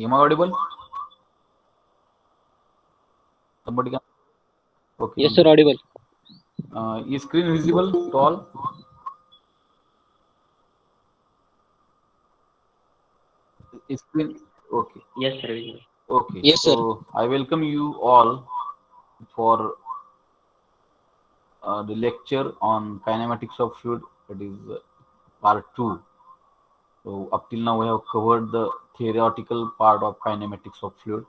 Am I audible? Somebody can. Okay, Yes, thank sir, you. audible. Is screen visible to all? Is screen okay? Yes, sir. Vijay. Okay. Yes, sir. So I welcome you all for the lecture on kinematics of fluid. That is part two. So up till now we have covered the theoretical part of kinematics of fluid.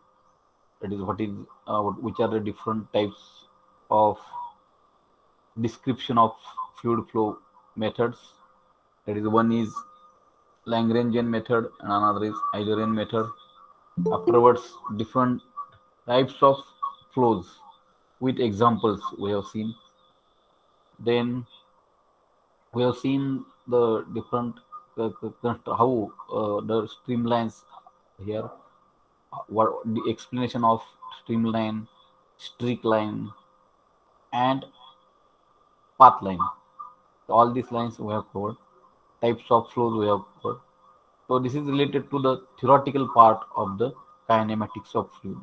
That is which are the different types of description of fluid flow methods. That is one is Lagrangian method and another is Eulerian method. Afterwards, different types of flows with examples we have seen. Then we have seen the different how the streamlines here. What the explanation of streamline, streak line, and path line. All these lines we have covered. Types of flows we have covered. So this is related to the theoretical part of the kinematics of fluid.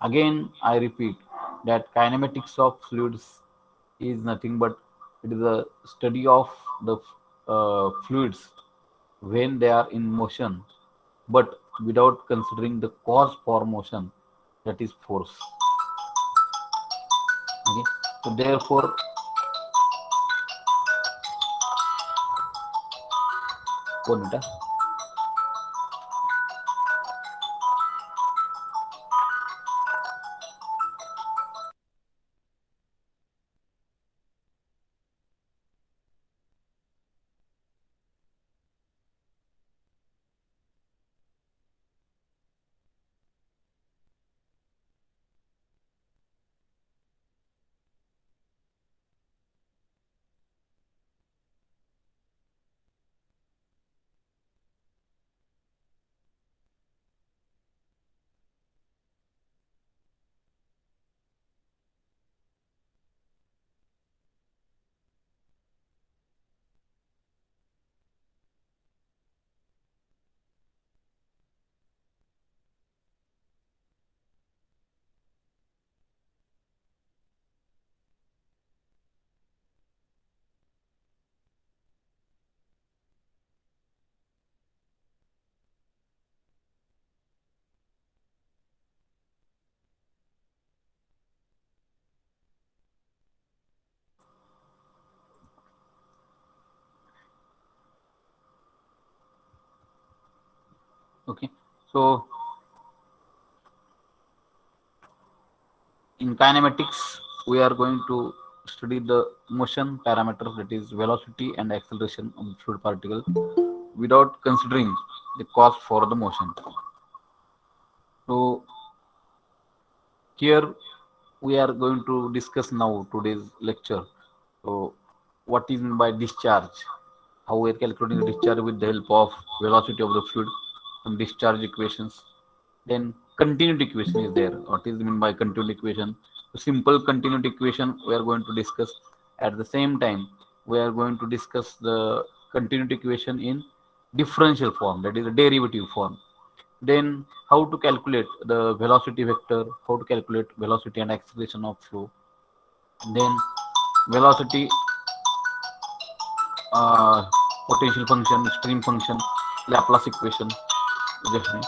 Again, I repeat that kinematics of fluids is nothing but it is a study of the fluids when they are in motion, but without considering the cause for motion, that is force. Okay, so therefore, one minute. Okay, so in kinematics, we are going to study the motion parameters, that is velocity and acceleration of the fluid particle, without considering the cause for the motion. So here we are going to discuss now today's lecture. So what is meant by discharge? How we are calculating the discharge with the help of velocity of the fluid, some discharge equations. Then continuity equation is there. What is meant by continuity equation? The simple continuity equation we are going to discuss. At the same time, we are going to discuss the continuity equation in differential form, that is a derivative form. Then how to calculate the velocity vector, how to calculate velocity and acceleration of flow. Then velocity, uh, potential function, stream function, Laplace equation. Just a minute.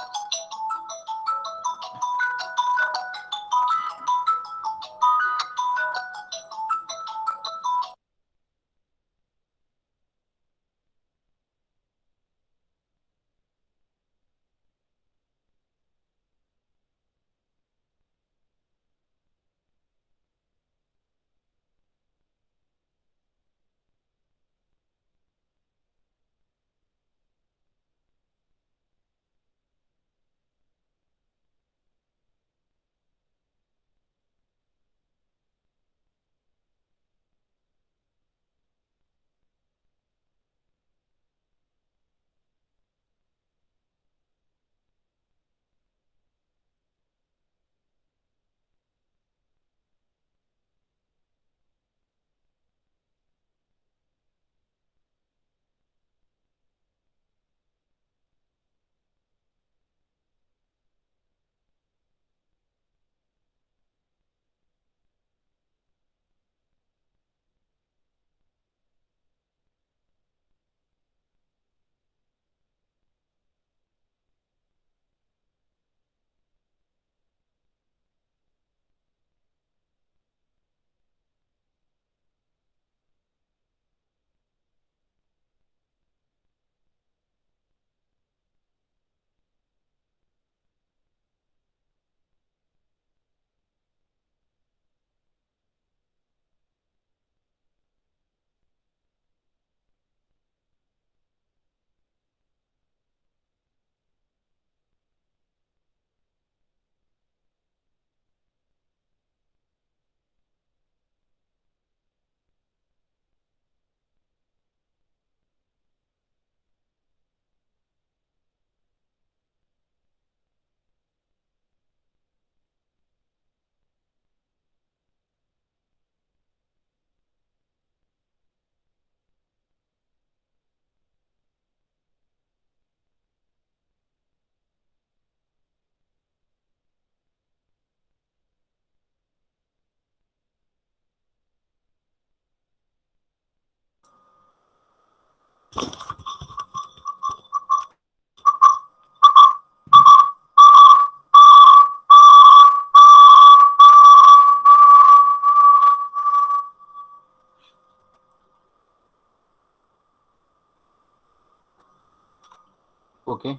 Okay,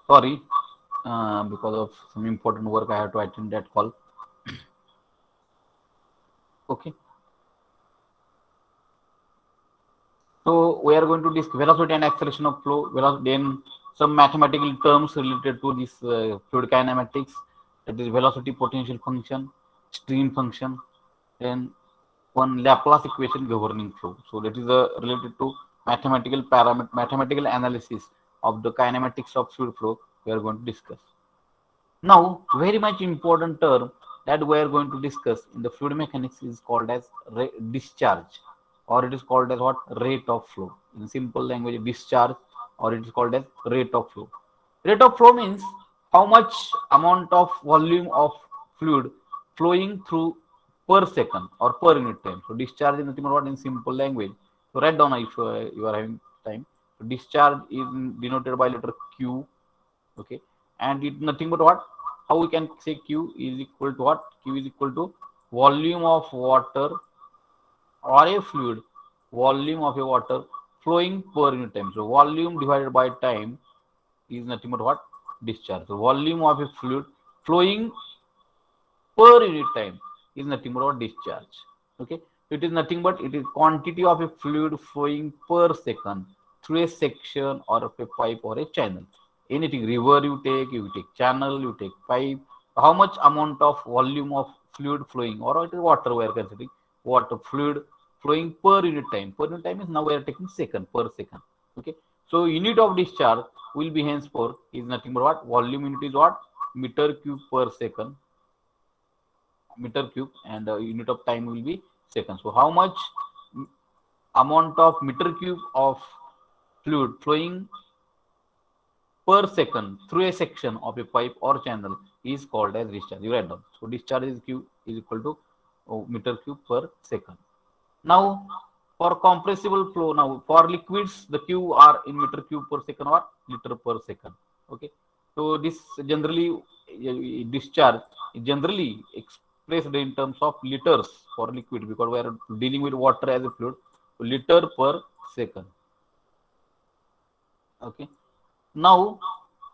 sorry, because of some important work I have to attend that call. Okay, so we are going to discuss velocity and acceleration of flow, then some mathematical terms related to this fluid kinematics, that is velocity potential function, stream function, then one Laplace equation governing flow. So that is related to mathematical parameter, mathematical analysis of the kinematics of fluid flow we are going to discuss. Now, very much important term that we are going to discuss in the fluid mechanics is called as discharge, or it is called as what? Rate of flow. In simple language, discharge, or it is called as rate of flow. Rate of flow means how much amount of volume of fluid flowing through per second or per unit time. So discharge is nothing but what in simple language. So write down if you are having time. So discharge is denoted by letter Q. Okay, and it nothing but what? How we can say Q is equal to what? Q is equal to volume of water or a fluid, volume of a water flowing per unit time. So volume divided by time is nothing but what? Discharge. So volume of a fluid flowing per unit time is nothing but what? Discharge. Okay. So it is nothing but it is quantity of a fluid flowing per second through a section or of a pipe or a channel. Anything, river you take channel, you take pipe. How much amount of volume of fluid flowing, or it is water we are considering, water fluid flowing per unit time. Per unit time is now we are taking second per second. Okay. So unit of discharge will be henceforth is nothing but what? Volume unit is what? Meter cube per second, meter cube, and unit of time will be seconds. So how much amount of meter cube of fluid flowing per second through a section of a pipe or channel is called as discharge. You write down. So discharge is Q is equal to meter cube per second. Now for compressible flow, now for liquids the Q are in meter cube per second or liter per second. Okay. So this generally discharge is generally expressed in terms of liters for liquid, because we are dealing with water as a fluid. So liter per second. Okay. Now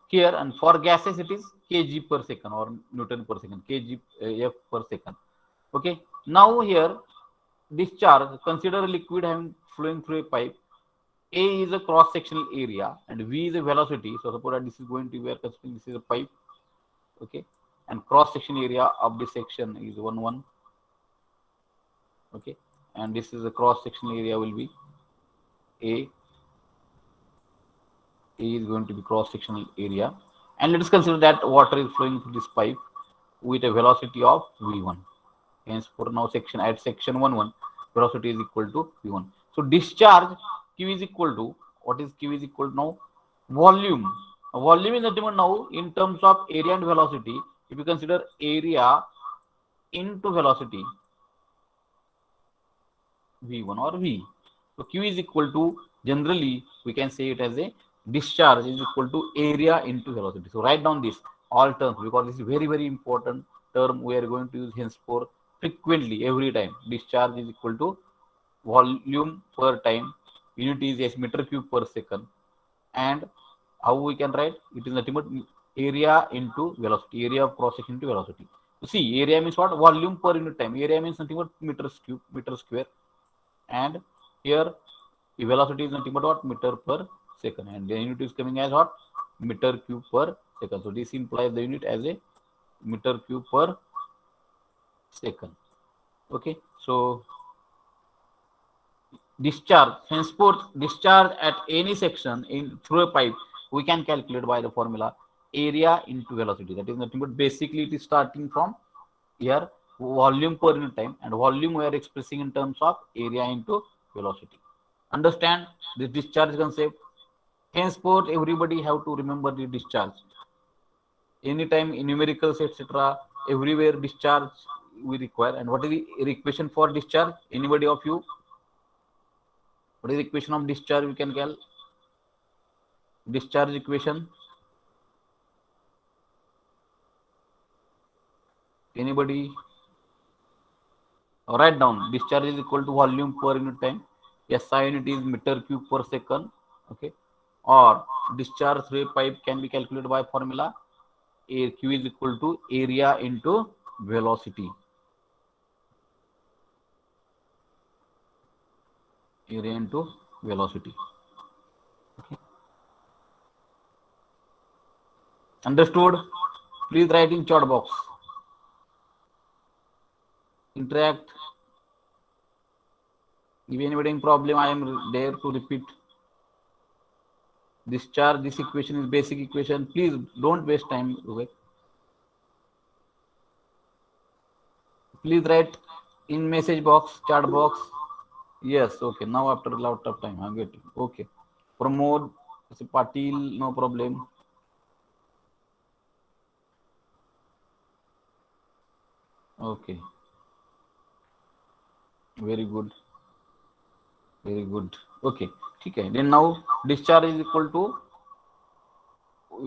here, and for gases it is kg per second or Newton per second, kg f per second. Okay. Now here discharge, consider a liquid having flowing through a pipe. A is a cross sectional area and V is a velocity. So suppose that this is going to be, considering this is a pipe. Okay. And cross section area of this section is 1 Okay. And this is the cross sectional area will be A. A is going to be cross sectional area. And let us consider that water is flowing through this pipe with a velocity of V1. Hence, for now section at section 1 velocity is equal to V1. So discharge Q is equal to, what is Q is equal to now? Volume. Volume is nothing but now in terms of area and velocity. If you consider area into velocity, V1 or V. So Q is equal to, generally we can say it as a discharge is equal to area into velocity. So write down this all terms, because this is very very important term we are going to use henceforth frequently every time. Discharge is equal to volume per time, unit is as meter cube per second, and how we can write it is nothing but area into velocity, area of cross section into velocity. So see, area means what? Volume per unit time. Area means nothing but meters cube, meter square, and here the velocity is nothing but what? Meter per second, and the unit is coming as what? Meter cube per second. So this implies the unit as a meter cube per second. Okay. So discharge, henceforth discharge at any section in through a pipe we can calculate by the formula area into velocity. That is nothing but basically it is starting from here volume per unit time, and volume we are expressing in terms of area into velocity. Understand this discharge concept? Henceforth everybody have to remember the discharge. Anytime in numericals etc., everywhere discharge we require. And what is the equation for discharge? Anybody of you? What is the equation of discharge we can Discharge equation. Anybody? Write down. Discharge is equal to volume per unit time. SI unit is meter cube per second. Okay. Or discharge through a pipe can be calculated by formula. A Q is equal to area into velocity. Area into velocity. Okay. Understood? Please write in chat box. Interact. If anybody in problem, I am there to repeat. Discharge, this equation is basic equation. Please don't waste time. Okay. Please write in message box, chat box. Yes, okay. Now after a lot of time, I'm getting. Okay. Pramod, Patil, no problem. Okay. Very good. Very good. Okay. Okay. Then now discharge is equal to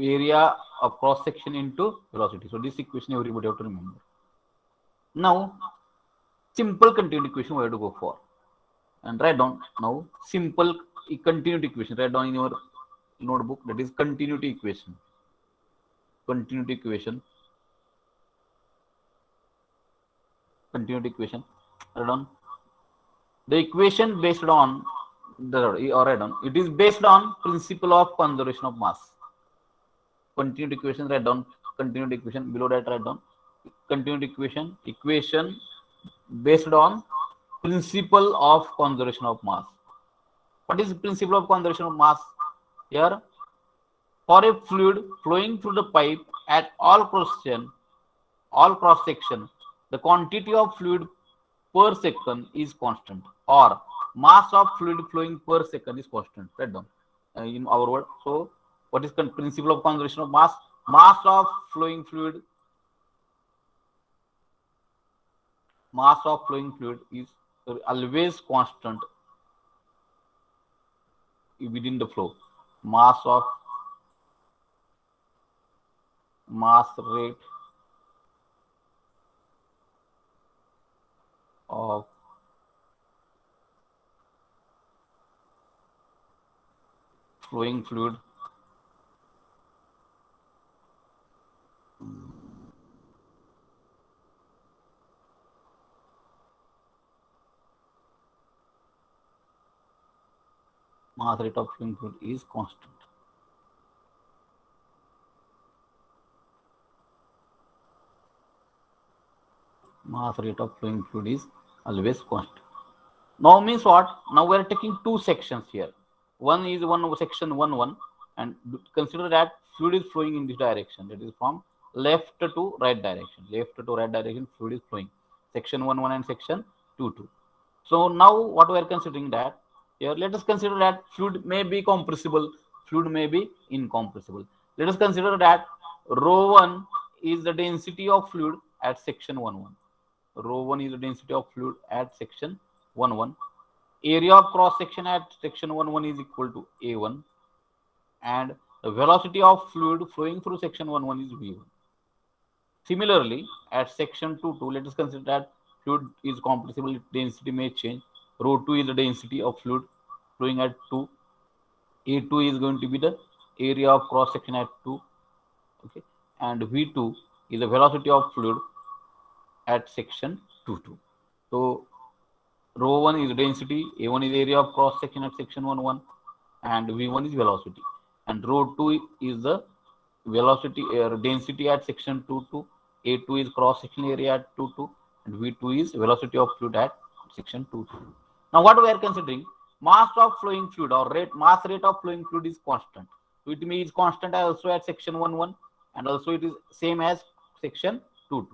area of cross section into velocity. So this equation everybody have to remember. Now simple continuity equation we have to go for. And write down now simple continuity equation. Write down in your notebook, that is continuity equation. Continuity equation. Continuity equation. Write down. The equation based on or write down. It is based on principle of conservation of mass. Continuity equation. Write down. Continuity equation. Below that write down. Continuity equation. Equation based on principle of conservation of mass. What is the principle of conservation of mass? Here, for a fluid flowing through the pipe at all cross section, the quantity of fluid per second is constant, or mass of fluid flowing per second is constant. Write down in our word. So, what is principle of conservation of mass? Mass of flowing fluid is always constant within the flow. Mass rate of flowing fluid mass rate of flowing fluid is constant. Mass rate of flowing fluid is always constant. Now means what? Now we are taking two sections here. One is section 1 and consider that fluid is flowing in this direction. That is from left to right direction. Left to right direction fluid is flowing. Section 1 and section 2. So now what we are considering that here, let us consider that fluid may be compressible, fluid may be incompressible. Let us consider that rho 1 is the density of fluid at section 1. Rho 1 is the density of fluid at section 1. Area of cross section at section 1 is equal to A1, and the velocity of fluid flowing through section 1 is V1. Similarly, at section 2, let us consider that fluid is compressible, density may change. Rho 2 is the density of fluid flowing at 2. A2 is going to be the area of cross section at 2. Okay, and V2 is the velocity of fluid at section 2. So rho 1 is density, A1 is area of cross section at section 1, and V1 is velocity. And rho 2 is the velocity density at section 2, A2 is cross section area at 2, and V2 is velocity of fluid at section 2. Now what we are considering, mass of flowing fluid or mass rate of flowing fluid is constant. So it means constant also at section 1, and also it is same as section 2.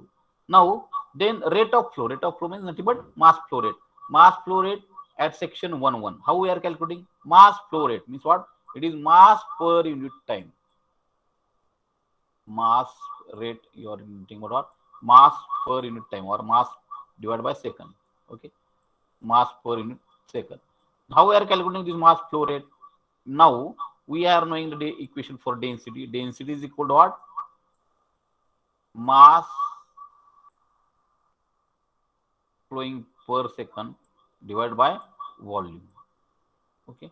Now then rate of flow means nothing but mass flow rate. Mass flow rate at section 1. How we are calculating? Mass flow rate means what? It is mass per unit time. Mass rate, you are thinking about what? Mass per unit time, or mass divided by second. Okay, mass per unit second. How we are calculating this mass flow rate? Now we are knowing the equation for density. Density is equal to what? Mass flowing per second divided by volume. Okay.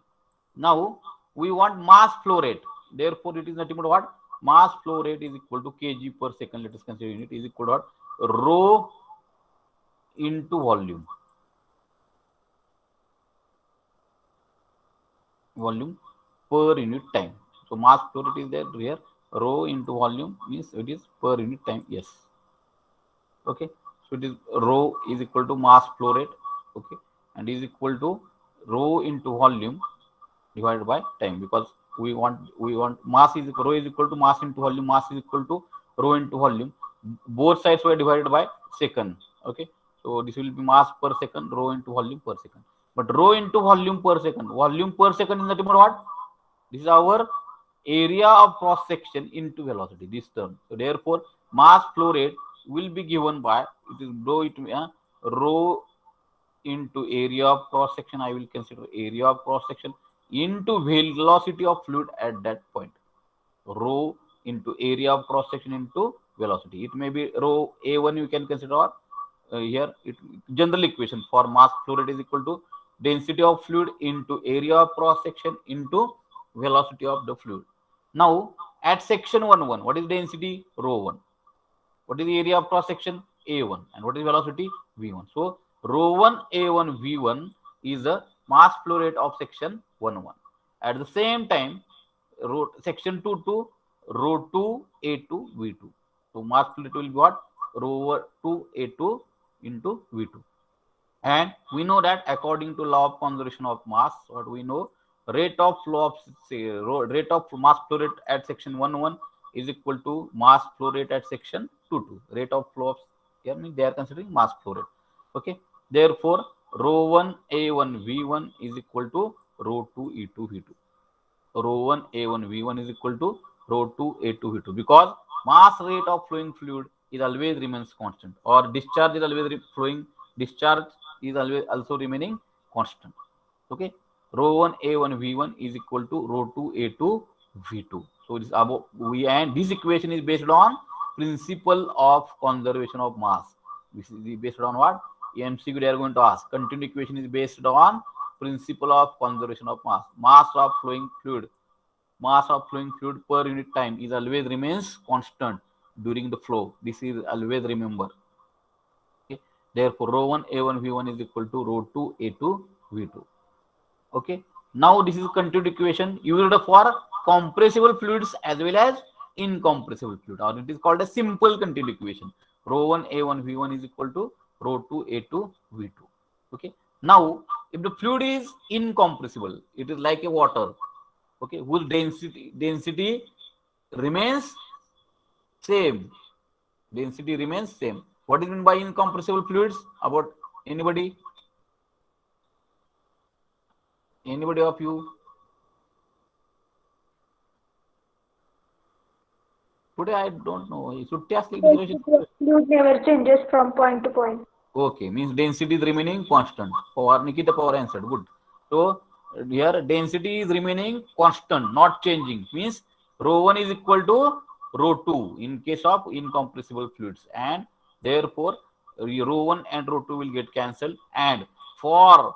Now we want mass flow rate. Therefore, it is nothing but what? Mass flow rate is equal to kg per second. Let us consider unit is equal to what? Rho into volume. Volume per unit time. So mass flow rate is there here. Rho into volume means it is per unit time. Yes. Okay. So it is rho is equal to mass flow rate. Okay. And is equal to rho into volume divided by time, because we want mass is rho is equal to mass into volume. Mass is equal to rho into volume. Both sides were divided by second. Okay. So this will be mass per second, rho into volume per second. But rho into volume per second. Volume per second is nothing but what? This is our area of cross section into velocity, this term. So therefore, mass flow rate will be given by, it is rho into area of cross section. I will consider area of cross section into velocity of fluid at that point. Rho into area of cross section into velocity. It may be rho A1, you can consider, or here it general equation for mass flow rate is equal to density of fluid into area of cross section into velocity of the fluid. Now at section 1, what is density? Rho 1. What is the area of cross section? A1. And what is velocity? V1. So rho 1 A1 V1 is the mass flow rate of section 1. At the same time, section 2 rho 2 A2 V2. So mass flow rate will be what? Rho 2 A2 into V2. And we know that according to law of conservation of mass, what we know, rate of flow of rate of mass flow rate at section 1 is equal to mass flow rate at section 2. Rate of flow of here means they are considering mass flow rate. Okay. Therefore, rho 1 A1 V1 is equal to rho 2 E2 V2. Rho 1 A1 V1 is equal to rho 2 A2 V2, because mass rate of flowing fluid is always remains constant, or discharge is always flowing, discharge is always also remaining constant. Okay. Rho 1 A1 V1 is equal to rho 2 A2 V2. So this about we, and this equation is based on principle of conservation of mass. This is based on what? MCQ they are going to ask. Continued equation is based on principle of conservation of mass. Mass of flowing fluid per unit time is always remains constant during the flow. This is always remember. Okay. Therefore, rho 1 A1 V1 is equal to rho 2 A2 V2. Okay. Now this is continued equation used for compressible fluids as well as incompressible fluid, or it is called a simple continued equation. Rho 1 A1 V1 is equal to rho 2 A2 V2. Okay. Now, if the fluid is incompressible, it is like a water, okay, whose density remains same. Density remains same. What is meant by incompressible fluids? About anybody? Anybody of you? Today I don't know. Fluid never changes from point to point. Okay, means density is remaining constant. For Nikita Power answered. Good. So here density is remaining constant, not changing. Means rho 1 is equal to rho 2 in case of incompressible fluids, and therefore rho 1 and rho 2 will get cancelled. And for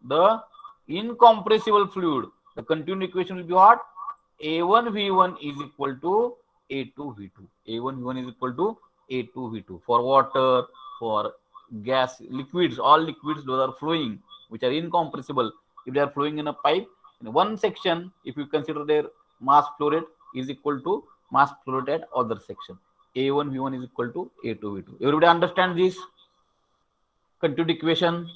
the incompressible fluid, the continued equation will be what? A1 V1 is equal to A2 V2. A1 V1 is equal to A2 V2. For water, for gas, liquids, all liquids, those are flowing, which are incompressible. If they are flowing in a pipe, in one section, if you consider their mass flow rate is equal to mass flow rate at other section. A1 V1 is equal to A2 V2. Everybody understand this continued equation?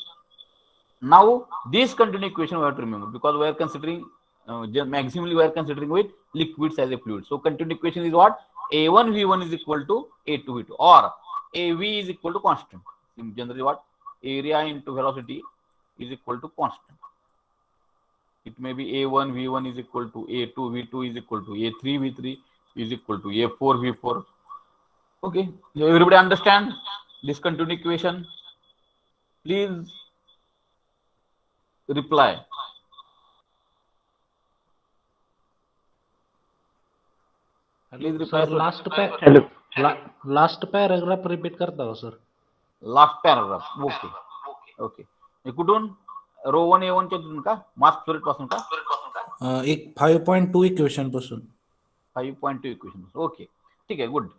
Now, this continued equation we have to remember, because we are considering maximally we are considering with liquids as a fluid. So continued equation is what? A1 V1 is equal to A2 V2, or AV is equal to constant. In generally what? Area into velocity is equal to constant. It may be A1 V1 is equal to A2 V2 is equal to A3 V3 is equal to A4 V4. Okay, everybody understand this continued equation? Please reply. Hello Please sir, refresh your Hello. Last paragraph repeat करता हो sir. last paragraph. Okay. Okay. हे कुठून रो 1A1 च्या तिथून का मास flow rate पासून का एक 5.2 equation पासून. 5.2 equation. Okay. ठीक है. Good.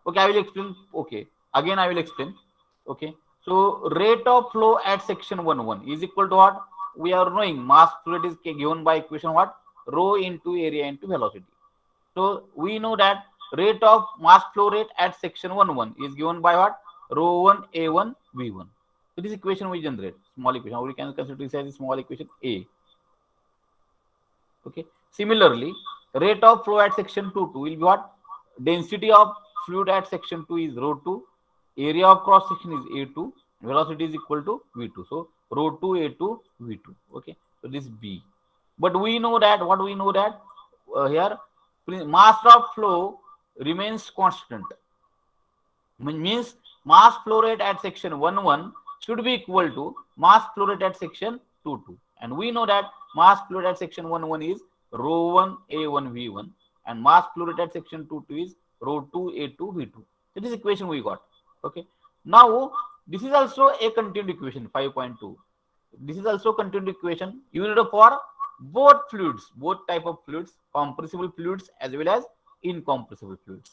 Okay, I will explain. Okay. Again, I will explain. Okay. So rate of flow at section 1 is equal to what? We are knowing mass flow rate is given by equation what? Rho into area into velocity. So we know that rate of mass flow rate at section 1 is given by what? Rho 1 A1 V1. So this equation we generate, small equation, or we can consider this as a small equation A. Okay. Similarly, rate of flow at section 2 will be what? Density of fluid at section 2 is rho 2, area of cross section is A2, velocity is equal to V2. So rho 2 A2 V2. Okay. So this B. But we know that what we know that here mass of flow remains constant. Means mass flow rate at section 1 should be equal to mass flow rate at section 2 and we know that mass flow rate at section 1 is rho 1 A1 V1 and mass flow rate at section 2 is rho 2 A2 V2. So this equation we got. Okay. Now this is also a continued equation 5.2. This is also continued equation unit for both fluids, both type of fluids, compressible fluids as well as incompressible fluids.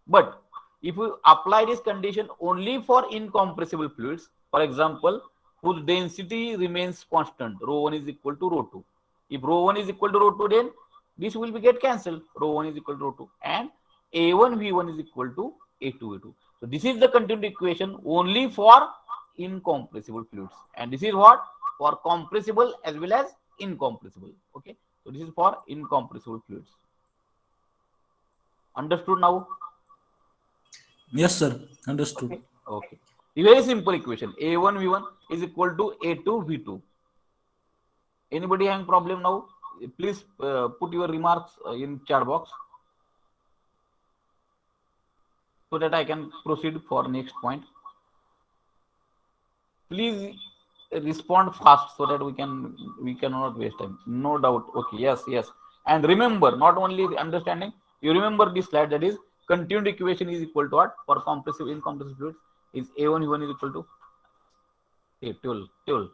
But if we apply this condition only for incompressible fluids, for example, whose density remains constant, rho 1 is equal to rho 2. If rho 1 is equal to rho 2, then this will be get cancelled. Rho 1 is equal to rho 2 and A1 V1 is equal to A2 V2. So this is the continued equation only for incompressible fluids, and this is what for compressible as well as incompressible. Okay, so this is for incompressible fluids. Understood now? Yes sir, understood. Okay. Okay. The very simple equation A1 V1 is equal to A2 V2. Anybody having problem now? Please put your remarks in chat box so that I can proceed for next point. Please respond fast so that we cannot waste time. No doubt. Okay. Yes. Yes. And remember, not only the understanding, you remember this slide, that is continued equation is equal to what for compressive incompressible fluids is A1 V1 is equal to 12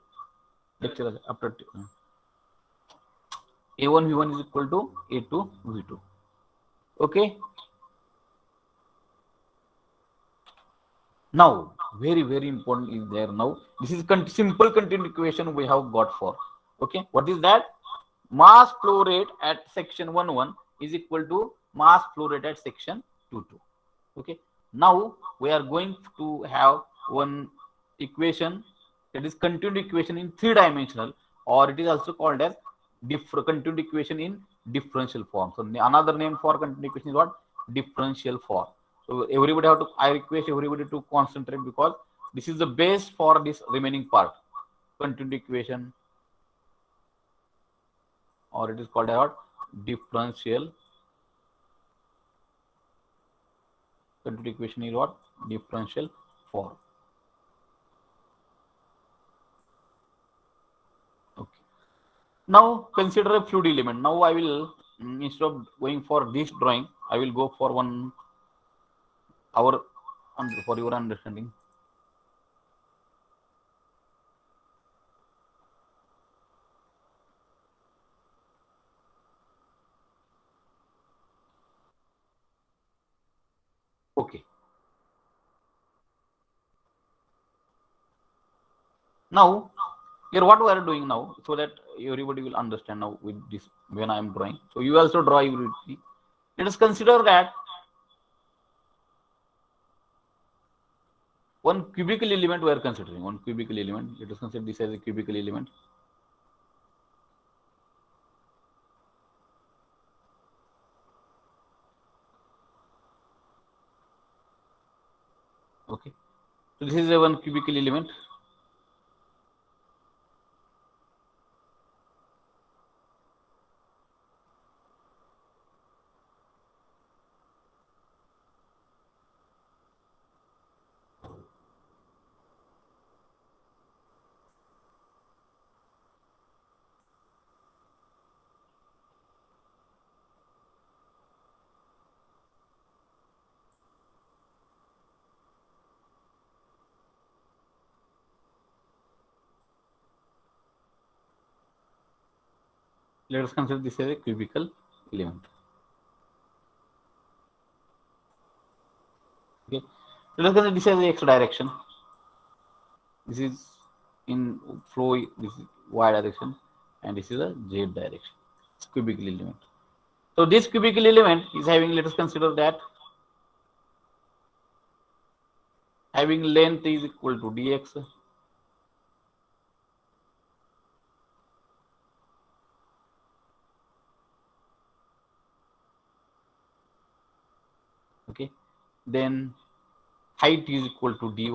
lecture after A1 V1 is equal to A2 V2. Okay. Now, very important is there now. This is simple continued equation we have got for. Okay. What is that? Mass flow rate at section 1 is equal to mass flow rate at section 2. Okay. Now we are going to have one equation, that is continued equation in 3-dimensional, or it is also called as continued equation in differential form. So another name for continued equation is what? Differential form. So everybody have to, I request everybody to concentrate because this is the base for this remaining part. Continued equation, or it is called as what? Differential. Continued equation is what? Differential form. Okay. Now consider a fluid element. Now I will, instead of going for this drawing, I will go for one for your understanding. Okay. Now here what we are doing now, so that everybody will understand now with this when I am drawing. So you also draw everybody. Let us consider that one cubical element we are considering. One cubical element. Let us consider this as a cubical element. Okay. So this is a one cubical element. Let us consider this as a cubical element. Okay. Let us consider this as a x direction. This is in flow. This is y direction, and this is a z direction. It's cubical element. So this cubical element is having. Let us consider that having length is equal to dx. Okay. Then height is equal to dy.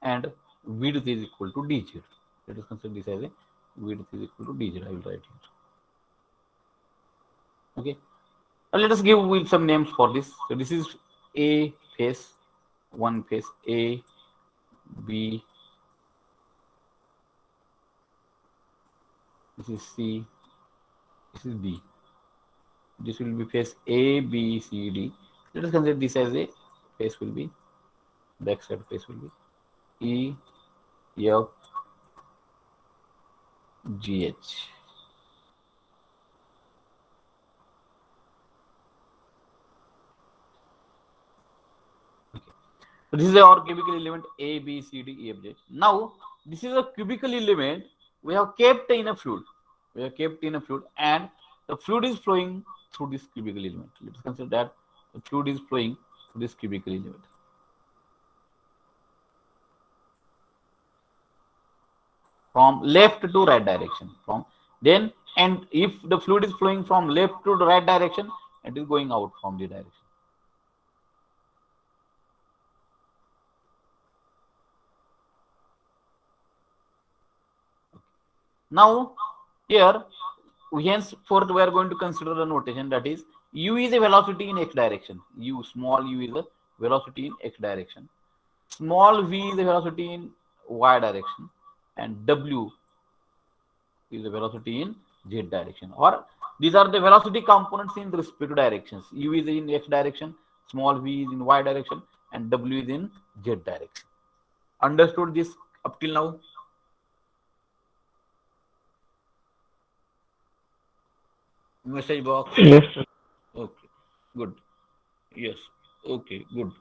And width is equal to dz. Let us consider this as a width is equal to dz. I will write here. Okay. Now let us give with some names for this. So this is A face, one face A, B. This is C. This is D. This will be face A, B, C, D. Let us consider this as a face will be back side face will be E, F, G, H. So this is our cubical element A, B, C, D, E, F, G. Now this is a cubical element we have kept in a fluid. We have kept in a fluid, and the fluid is flowing through this cubical element. Let's consider that the fluid is flowing through this cubical element. From left to right direction. And if the fluid is flowing from left to the right direction, it is going out from the direction. Now here henceforth we are going to consider a notation that is u is a velocity in x direction. Small u is a velocity in x direction. Small v is a velocity in y direction, and w is a velocity in z direction. Or these are the velocity components in respective directions. U is in x direction, small v is in y direction, and w is in z direction. Understood this up till now? Message box. Yes, sir. Okay, good. Yes. Okay, good.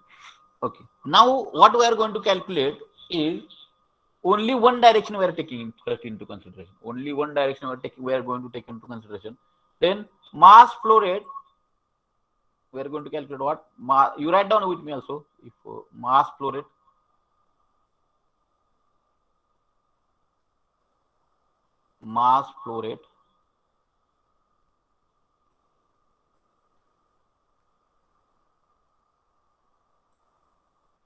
Okay. Now what we are going to calculate is only one direction we are taking into consideration. Only one direction we are going to take into consideration. Then mass flow rate. We are going to calculate what? You write down with me also. If mass flow rate. Mass flow rate.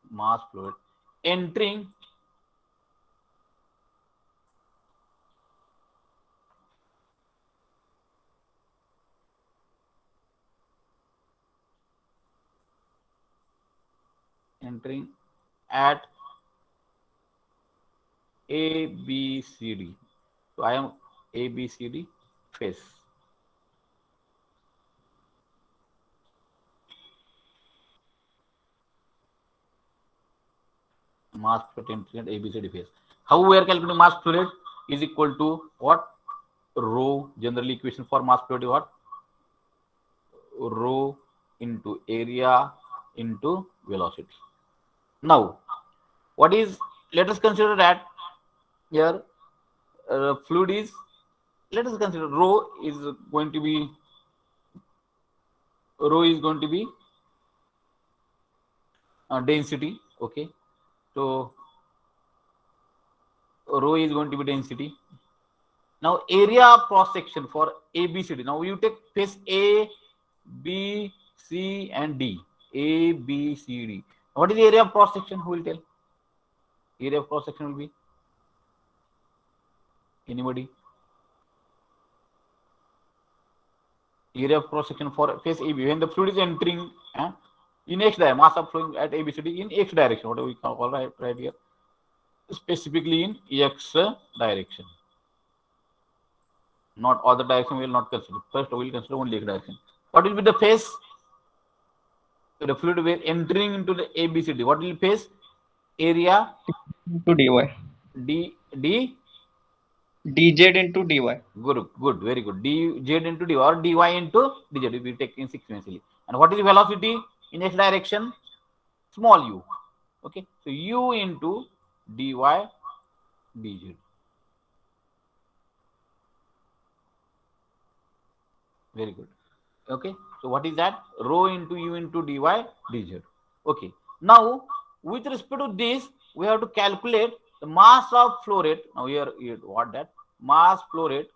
Mass flow rate entering at A, B, C, D. So I am A, B, C, D phase. Mass flow rate entering at A, B, C, D phase. How we are calculating mass flow rate is equal to what? Rho. Generally equation for mass flow rate is what? Rho into area into velocity. Now, what is? Let us consider that here fluid is. Let us consider rho is going to be density. Okay, so rho is going to be density. Now area cross section for A, B, C, D. Now you take face A, B, C, and D. A, B, C, D. What is the area of cross section? Who will tell? Area of cross section will be anybody? Area of cross section for face AB when the fluid is entering in x direction, mass of flowing at ABCD in x direction. What do we call right here? Specifically in x direction. Not other direction we will not consider. First we will consider only x direction. What will be the phase? the fluid were entering into the ABCD, what will face? Area into dy. D dz into dy. good, very good. dz into dy or dy into dz. We will take in sequentially. And what is the velocity in x direction? Small u. Okay, so u into dy dz. Very good. Okay, so what is that? Rho into u into dy dz. Okay, now with respect to this, we have to calculate the mass of flow rate. Now here what that mass flow rate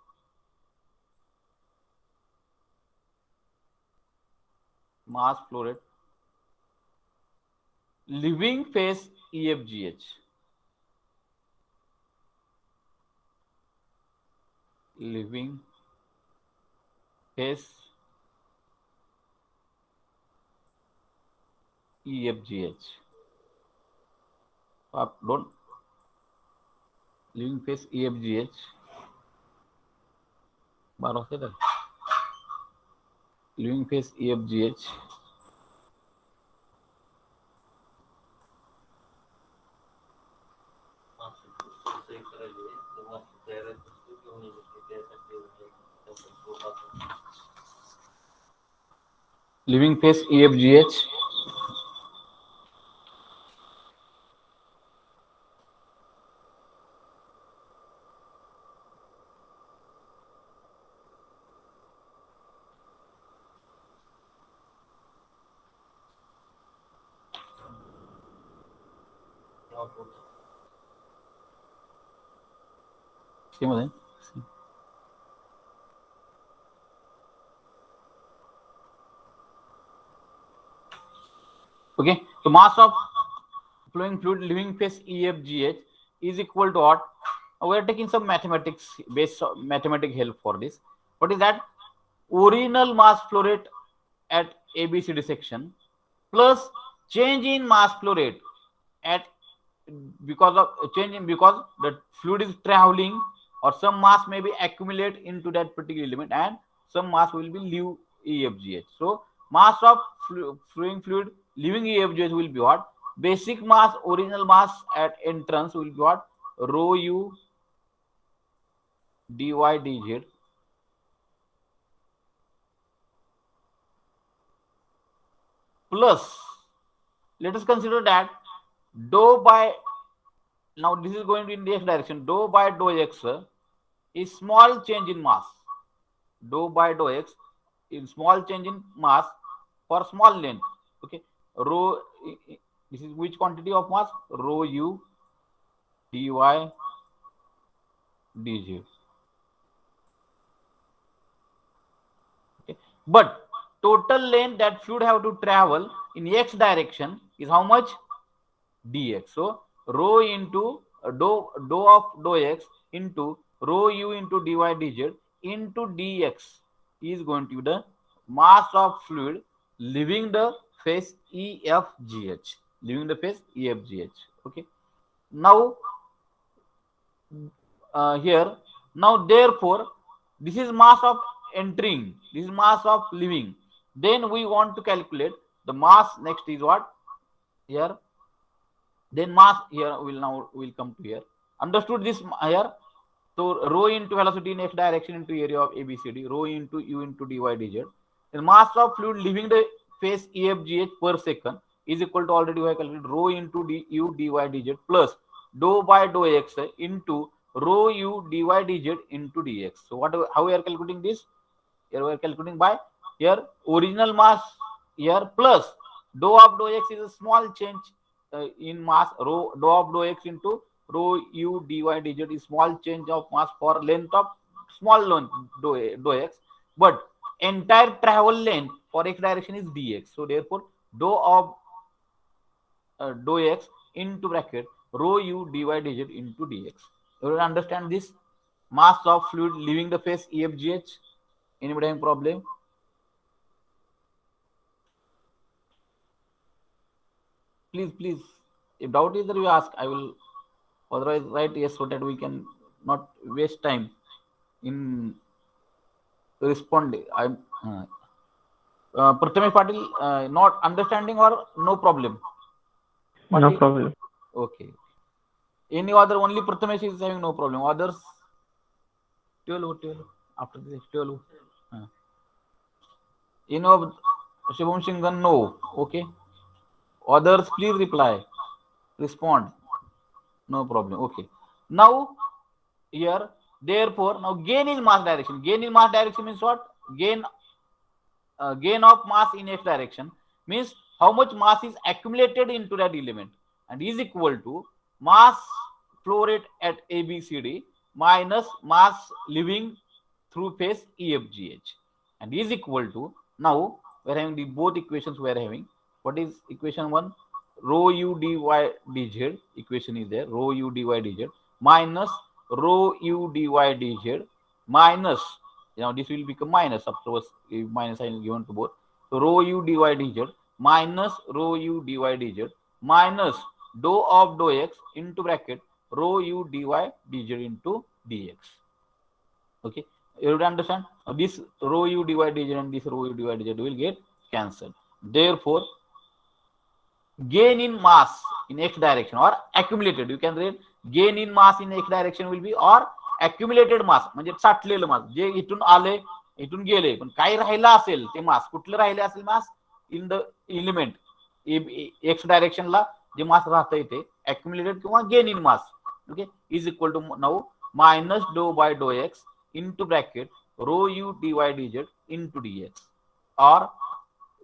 living phase EFGH. Living phase EFGH. Don't living phase EFGH. बारह से तक living phase EFGH. Living phase EFGH. Okay, so mass of flowing fluid living phase EFGH is equal to what? We are taking some mathematics based mathematic help for this. What is that? Original mass flow rate at ABCD section plus change in mass flow rate at because of changing because the fluid is traveling or some mass may be accumulate into that particular element and some mass will be leave EFGH. So mass of flowing fluid leaving EFGH will be what? Basic mass, original mass at entrance will be what? Rho u dy dz plus, let us consider that dou by, now this is going in the x direction, dou by dou x is small change in mass. Dou by dou x is small change in mass for small length. Okay, rho, this is which quantity of mass? Rho u dy dz. Okay, but total length that fluid have to travel in x direction is how much? Dx. So rho into dou of dou x into rho u into dy dz into dx is going to be the mass of fluid leaving the phase EFGH. Leaving the phase EFGH. Okay. Now here, now therefore this is mass of entering, this is mass of leaving. Then we want to calculate the mass. Next is what? Here, then mass here will come to here. Understood this here? So rho into velocity in x direction into area of ABCD, rho into u into dy dz. The mass of fluid leaving the phase EFGH per second is equal to, already we have calculated, rho into u dy dz plus dou by dou x into rho u dy dz into dx. So what? How we are calculating this? Here we are calculating by here original mass here plus dou of dou x is a small change in mass, rho dou of dou x into rho u dy dz is small change of mass for length of small length dou x, but entire travel length for x direction is dx. So therefore dou of dou x into bracket rho u dy dz into dx. You will understand this mass of fluid leaving the phase EFGH. Anybody having problem? Please, if doubt is there, you ask. I will otherwise write yes so that we can not waste time in responding. Prathamesh Patil, not understanding or no problem? No Patil? problem. Okay. Any other, only Prathamesh is having no problem. Others, 12. After this, 12. You know, Shubham Singhan, no. Okay. Others, please reply. Respond. No problem. Okay. Now, here, therefore, now gain in mass direction. Gain in mass direction means what? Gain of mass in x direction means how much mass is accumulated into that element, and is equal to mass flow rate at ABCD minus mass leaving through phase EFGH, and is equal to, now we are having the both equations. We are having, what is equation 1? Rho u dy dz equation is there, rho u dy dz minus rho u dy dz minus, now this will become minus, of course, if minus sign is given to both. So rho u dy dz minus rho u dy dz minus dou of dou x into bracket rho u dy dz into dx. Okay, you would understand. This rho u dy dz and this rho u dy dz will get cancelled. Therefore, gain in mass in x direction or accumulated, you can read gain in mass in x direction will be or accumulated mass, म्हणजे साठलेलं मास, जे इथून आले इथून गेले पण काही राहिलं असेल ते मास, कुठलं राहिले असेल मास इन द एलिमेंट एक्स डायरेक्शनला जे मास राहतं इथे accumulated किंवा gain in mass. Okay, is equal to now minus dou by dou x into bracket rho u dy dz into dx, or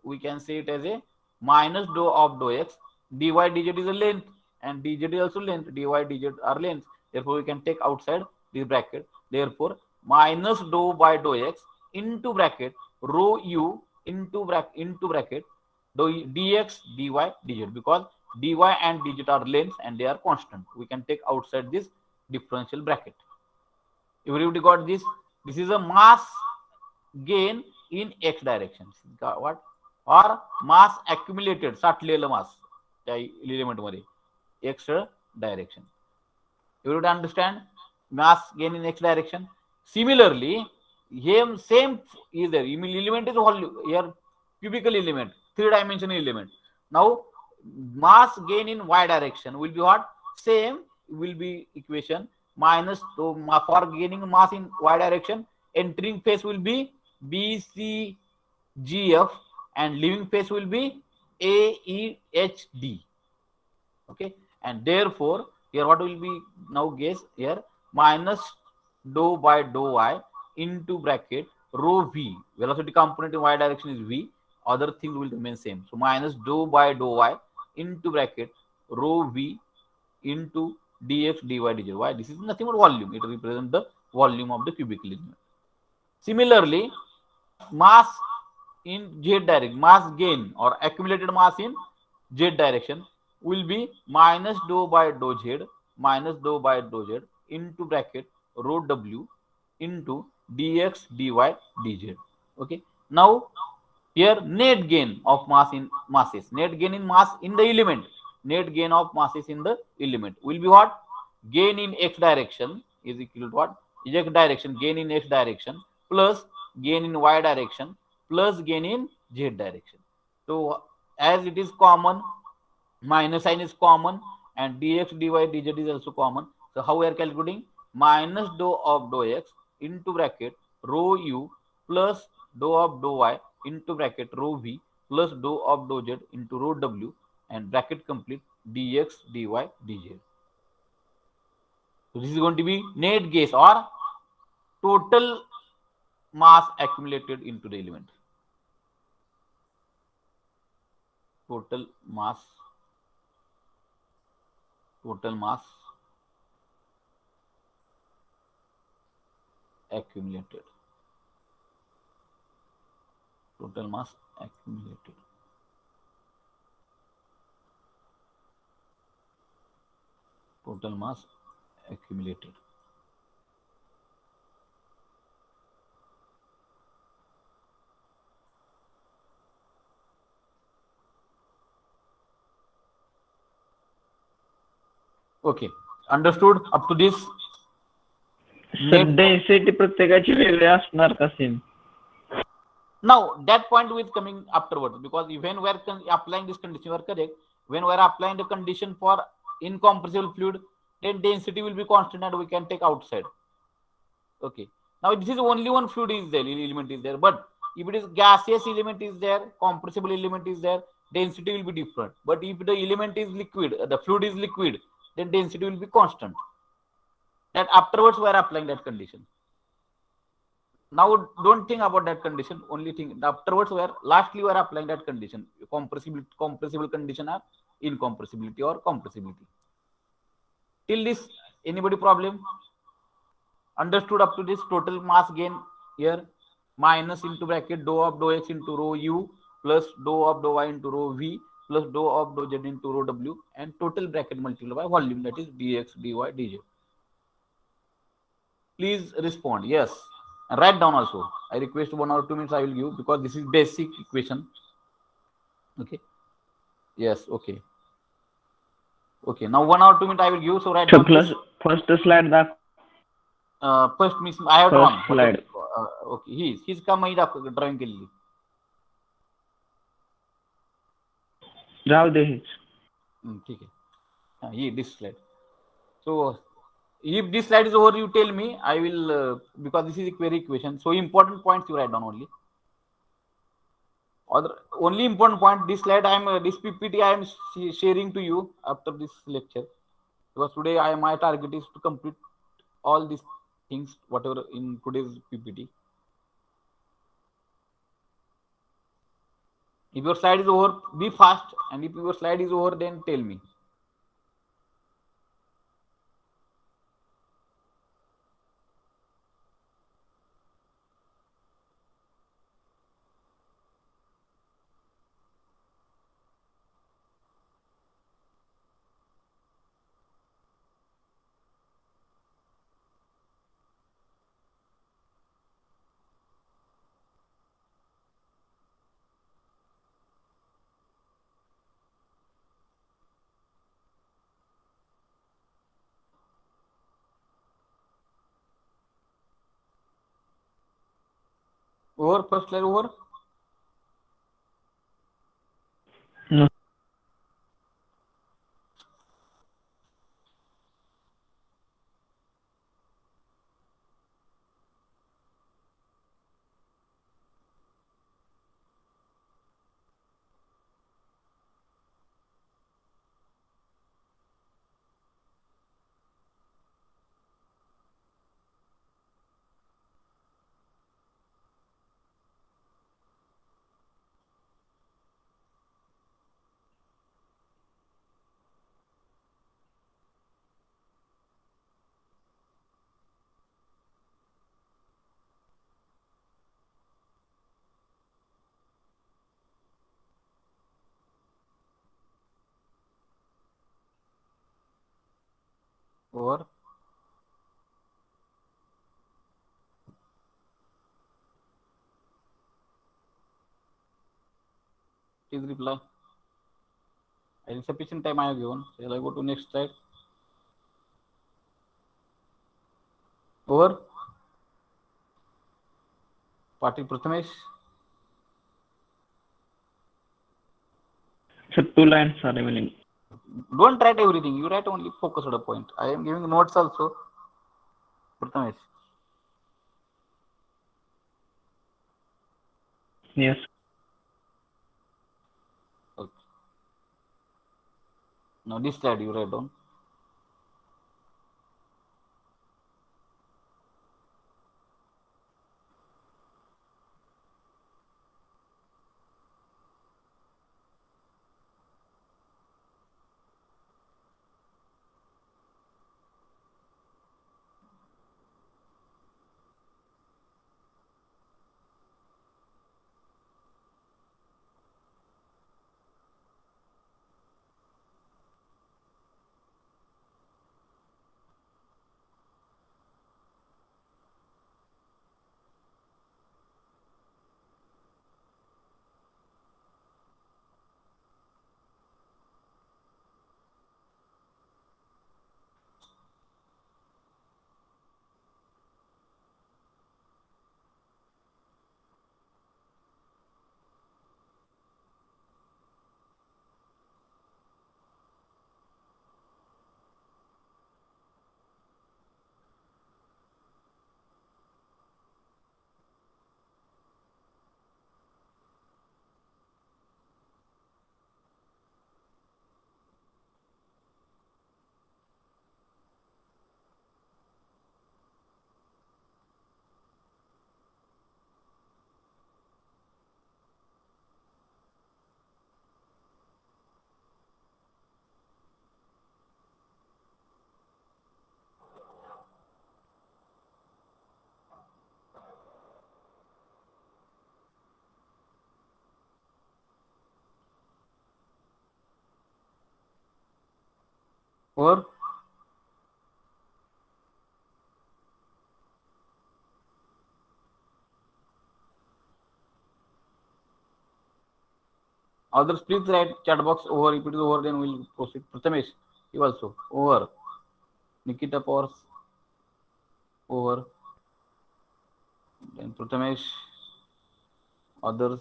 we can say it as a minus dou of dou x, dy dz is a length and dz is also length, dy dz are length, therefore we can take outside this bracket, therefore minus dou by dou x into bracket rho u into bracket dou dx dy dz, because dy and dz are lengths and they are constant, we can take outside this differential bracket. Everybody got this? This is a mass gain in x direction. What? Or mass accumulated, साठलेलं मास त्या element मध्ये x direction. You would understand mass gain in x direction. Similarly, here same is there. Element is volume here, cubical element, 3-dimensional element. Now mass gain in y direction will be what? Same will be equation minus, so for gaining mass in y direction, entering phase will be BCGF and leaving phase will be AEHD. Okay, and therefore here what will be now guess here, minus dou by dou y into bracket rho v, velocity component in y direction is v, other things will remain same, so minus dou by dou y into bracket rho v into dx dy dz. Why? This is nothing but volume, it represents the volume of the cubical element. Similarly, mass in z direction, mass gain or accumulated mass in z direction will be minus dou by dou z into bracket rho w into dx dy dz. Okay, now here net gain of mass in masses, net gain in mass in the element, net gain of masses in the element will be what? Gain in x direction is equal to what? X direction, gain in x direction plus gain in y direction plus gain in z direction. So as it is common, minus sign is common and dx dy dz is also common. So how we are calculating? Minus dou of dou x into bracket rho u plus dou of dou y into bracket rho v plus dou of dou z into rho w and bracket complete dx dy dz. So this is going to be net gain or total mass accumulated into the element. Total mass accumulated. Total mass accumulated. Total mass accumulated. Okay, understood up to this? Sir density प्रत्येकाची वेगळी असणार का same? Now that point is coming afterwards, because when we are applying this condition, you are correct. When we are applying the condition for incompressible fluid, then density will be constant and we can take outside. Okay. Now this is only one fluid is there, element is there. But if it is gaseous element is there, compressible element is there, density will be different. But if the element is liquid, the fluid is liquid, then density will be constant. That afterwards we are applying that condition. Now don't think about that condition. Only think afterwards where lastly we are applying that condition. Compressible condition or incompressibility or compressibility. Till this, anybody problem? Understood up to this? Total mass gain here minus into bracket dou of dou x into rho u plus dou of dou y into rho v plus dou of dou z into rho w, and total bracket multiplied by volume, that is dx dy dz. Please respond yes, and write down also. I request 1 or 2 minutes I will give, because this is basic equation. Okay, yes, okay, okay. Now 1 or 2 minutes I will give, so write So down this. first slide दाख First means I have drawn. First slide. Okay, he's come me drawing केलेली. जाऊ दे हेच. ठीक आहे. He this slide. So if this slide is over, you tell me. I will because this is a query equation. So important points you write down only. Other only important point. This slide I am this PPT I am sharing to you after this lecture, because today my target is to complete all these things whatever in today's PPT. If your slide is over, be fast, and if your slide is over, then tell me. Over, first slide over. No. Over. Please reply. Sufficient time I have given. Shall I go to next slide? Over. Patil Prathamesh. So 2 lines are remaining. Don't write everything. You write only focus at a point. I am giving notes also. Prathamesh. Yes. Okay. Now this slide you write down. over others, please write chat box over. If it is over, then we'll proceed. Prathamesh, you also over. Nikita Powers over. Then Prathamesh, others.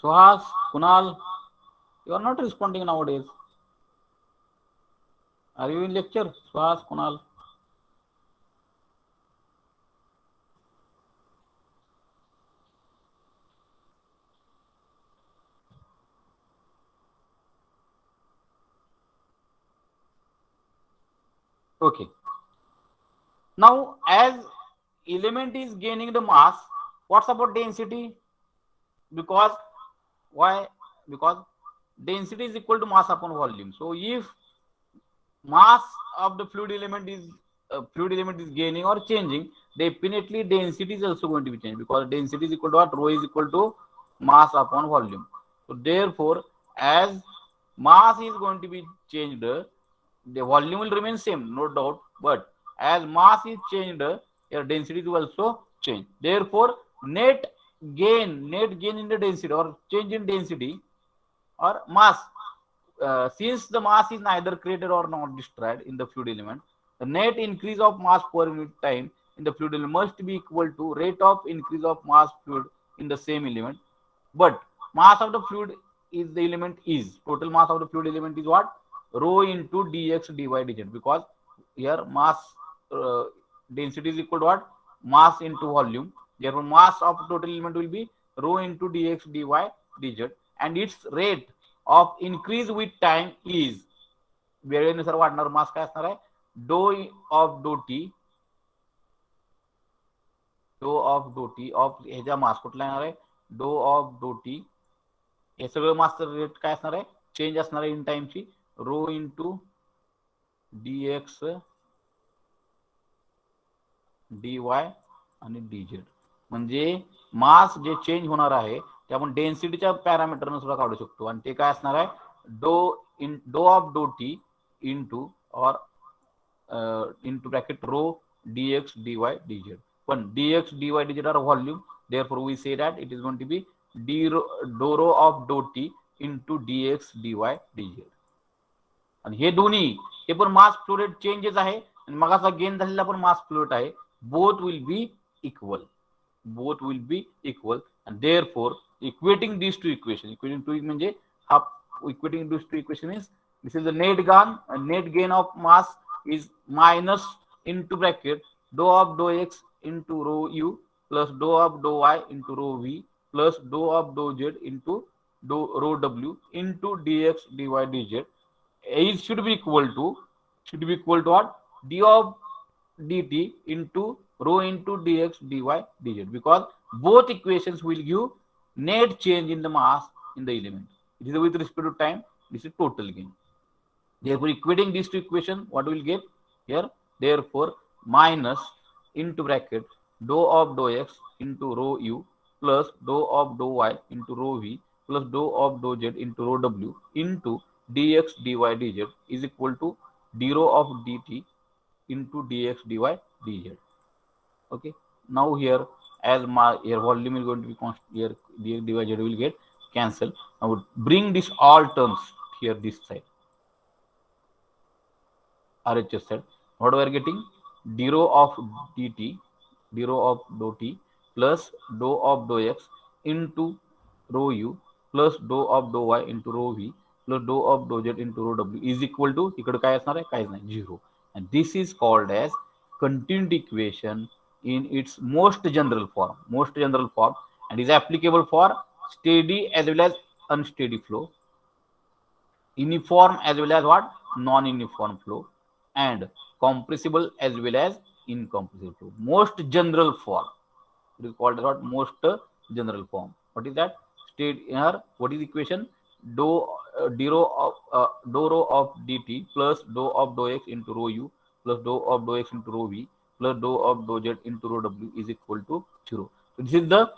Suhas, Kunal, you are not responding nowadays. Are you in lecture? Suhas, Kunal. Okay. Now, as element is gaining the mass, what's about density? Because why? Because density is equal to mass upon volume. So if mass of the fluid element is gaining or changing, definitely density is also going to be changed, because density is equal to what? Rho is equal to mass upon volume. So therefore, as mass is going to be changed, the volume will remain same, no doubt, but as mass is changed, your density will also change. Therefore, net gain in the density or change in density or mass, since the mass is neither created or not destroyed in the fluid element, the net increase of mass per unit time in the fluid element must be equal to rate of increase of mass fluid in the same element. But mass of the fluid is the element is total mass of the fluid element is what? Rho into dx dy dz, because here mass density is equal to what? Mass into volume. Therefore, mass of total element will be rho into dx dy dz, and its rate of increase with time is वेळेनुसार वाढणार मास काय असणार आहे? Dough of dough T of ह्याचा mass कुठला येणार आहे? Dough of dough T. हे सगळं मासचं रेट काय असणार आहे? चेंज असणार आहे इन टाइमची. रो इंटू dx dy आणि dz. म्हणजे मास जे चेंज होणार आहे ते आपण डेन्सिटीच्या पॅरामीटरने सुद्धा काढू शकतो, आणि ते काय असणार आहे? Dough of dough t into or into bracket rho dx dy dz. पण dx dy dz are volume, therefore we say that it is going to be do rho of do t into dx dy dz. आणि हे दोन्ही हे पण mass flow rate changes आहे, आणि मगाचा gain झालेला पण mass flow rate आहे. Both will be equal, and therefore equating these two equations, म्हणजे हा equating these two equation means this is the net gain of mass is minus into bracket dou of dou x into rho u plus dou of dou y into rho v plus dou of dou z into rho w into dx dy dz. It should be equal to what? D of dt into rho into dx dy dz, because both equations will give net change in the mass in the element. It is with respect to time. This is total gain. Therefore, equating these two equations, what we will get here? Therefore, minus into bracket dou of dou x into rho u plus dou of dou y into rho v plus dou of dou z into rho w into dx dy dz is equal to d rho of dt into dx dy dz. Okay. Now here, as my here volume is going to be constant, here dx dy dz will get cancel. I would bring this all terms here this side. RHS side. What we are getting? D rho of dt, d rho of dou t plus dou of dou x into rho u plus dou of dou y into rho v plus dou of dou z into rho w is equal to इकडे काय असणार आहे? काहीच नाही, 0. And this is called as continuity equation in its most general form, and is applicable for steady as well as unsteady flow, uniform as well as what? Non-uniform flow, and compressible as well as incompressible flow. Most general form. It is called what? Most general form. What is that? State here. What is the equation? Dou rho of dt plus dou of dou x into rho u plus dou of dou x into rho v plus dou of dou z into rho w is equal to 0. So this is the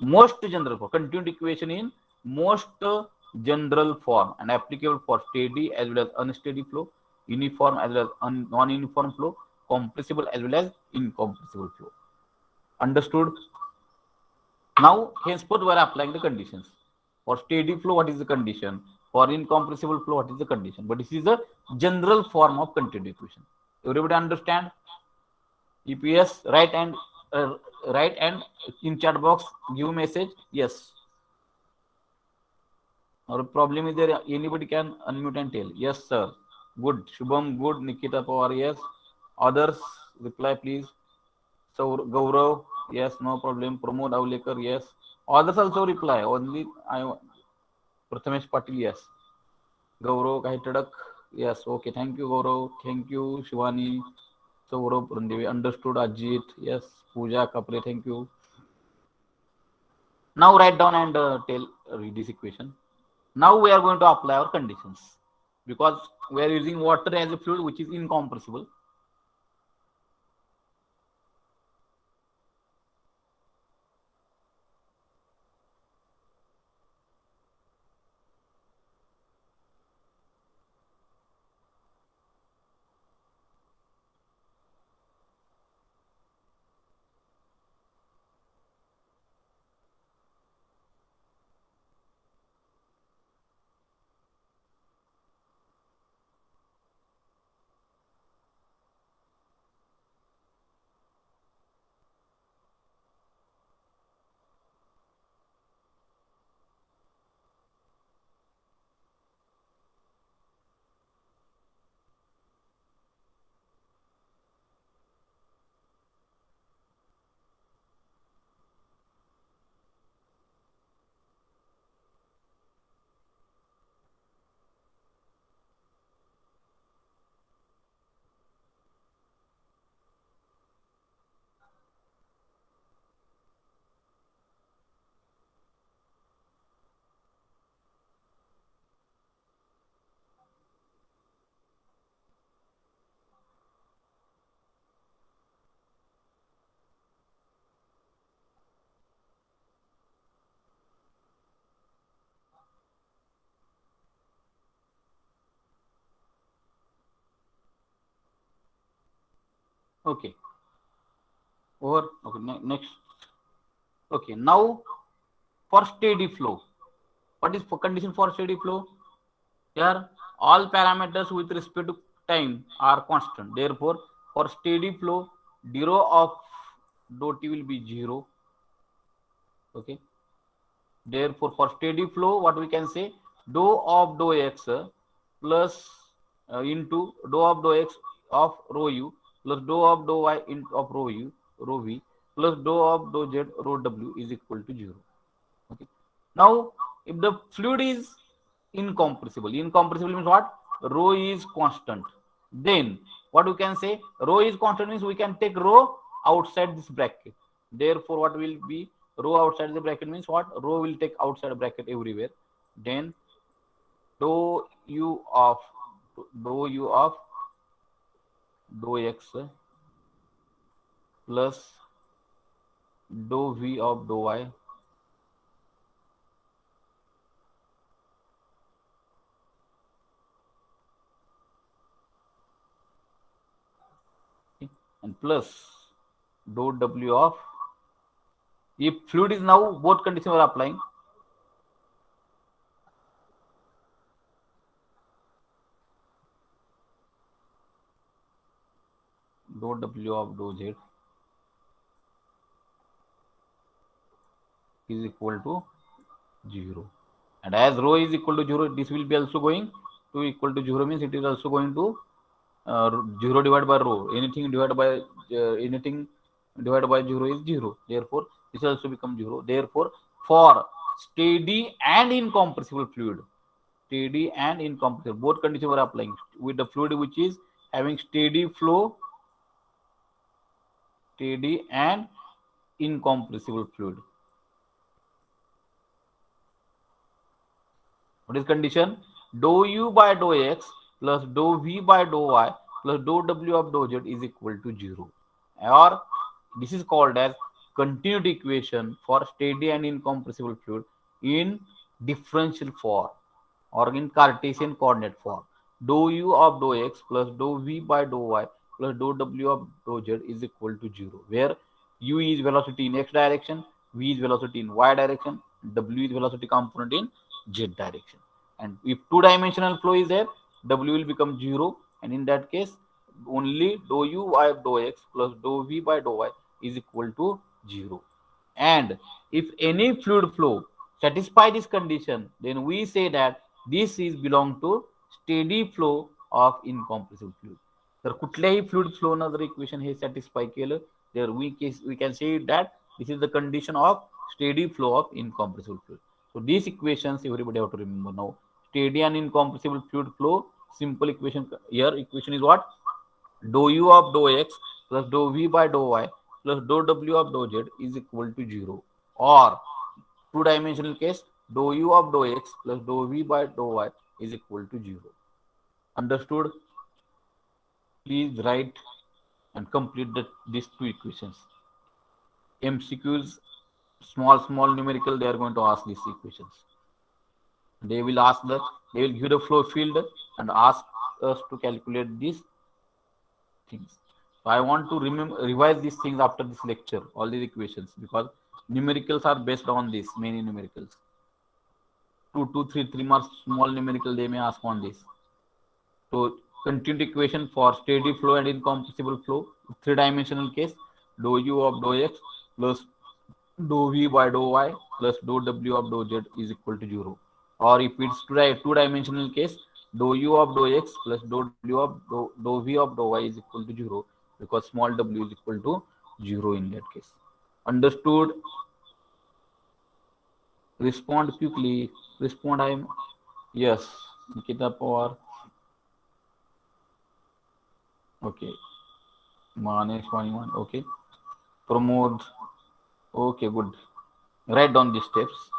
most general form. Continued equation in most general form and applicable for steady as well as unsteady flow, uniform as well as non-uniform flow, compressible as well as incompressible flow. Understood? Now, henceforth, we are applying the conditions. For steady flow, what is the condition? For incompressible flow, what is the condition? But this is the general form of continued equation. Everybody understand? EPS, right and in chat box, give message. Yes. Or problem is there? Anybody can unmute and tell. Yes, sir. Good. Shubham, good. Nikita Pawar, yes. Others, reply please. So Gaurav, yes, no problem. Pramod Avlekar, yes. Others also reply. Only Prathamesh Patil, yes. Gaurav Kahitadak, yes. Okay, thank you, Gaurav. Thank you, Shivani. Saurav Randevi, understood. Ajit, yes. Pooja Kapre, thank you. Now write down and read this equation. Now we are going to apply our conditions because we are using water as a fluid which is incompressible. Okay. Over. Okay. Next. Okay. Now for steady flow, what is for condition for steady flow? Here all parameters with respect to time are constant. Therefore, for steady flow, d rho of dou t will be 0. Okay. Therefore, for steady flow, what we can say, dou of dou x plus into dou of dou x of rho u plus dou of dou y of rho v plus dou of dou z rho w is equal to 0. Okay. Now, if the fluid is incompressible means what? Rho is constant. Then what we can say, rho is constant means we can take rho outside this bracket. Therefore, what will be rho outside the bracket means what? Rho will take outside bracket everywhere. Then dou u of dou x plus dou v of dou y and plus dou w of, if fluid is now both conditions are applying, dou w of dou z is equal to 0. And as rho is equal to 0, this will be also going to equal to 0 means it is also going to 0 divided by rho. Anything divided by 0 is 0. Therefore, this also becomes 0. Therefore, for steady and incompressible fluid, both conditions are applying with the fluid which is having steady flow steady and incompressible fluid. What is condition? Dou u by dou x plus dou v by dou y plus dou w of dou z is equal to 0. Or this is called as continuity equation for steady and incompressible fluid in differential form or in Cartesian coordinate form. Dou u of dou x plus dou v by dou y plus dou w of dou z is equal to 0, where u is velocity in x direction, v is velocity in y direction, w is velocity component in z direction. And if two-dimensional flow is there, w will become 0, and in that case only dou u y of dou x plus dou v by dou y is equal to 0. And if any fluid flow satisfy this condition, then we say that this is belong to steady flow of incompressible fluid. तर कुठल्याही fluid flow न जर equation हे satisfy केलं तर we can say that this is the condition of steady flow of incompressible fluid. So these equations everybody have to remember now. Steady and incompressible fluid flow, simple equation here. Equation is what? Dou u of dou x plus dou v by dou y plus dou w of dou z is equal to 0. Or two-dimensional case, dou u of dou x plus dou v by dou y is equal to 0. Understood? Please write and complete these two equations. MCQs, small numerical, they are going to ask these equations. They will give the flow field and ask us to calculate these things. So I want to revise these things after this lecture, all these equations, because numericals are based on this, many numericals. 2, 3 marks small numerical they may ask on this. So continuity equation for steady flow and incompressible flow, three-dimensional case, dou u of dou x plus dou v by dou y plus dou w of dou z is equal to 0. Or if it's two-dimensional case, dou u of dou x plus dou w of dou v of dou y is equal to 0, because small w is equal to 0 in that case. Understood? Respond quickly. Respond. Yes. Nikita Pawar. Okay. Manesh Vaniman. Okay. Pramod. Okay, good. Write down these steps.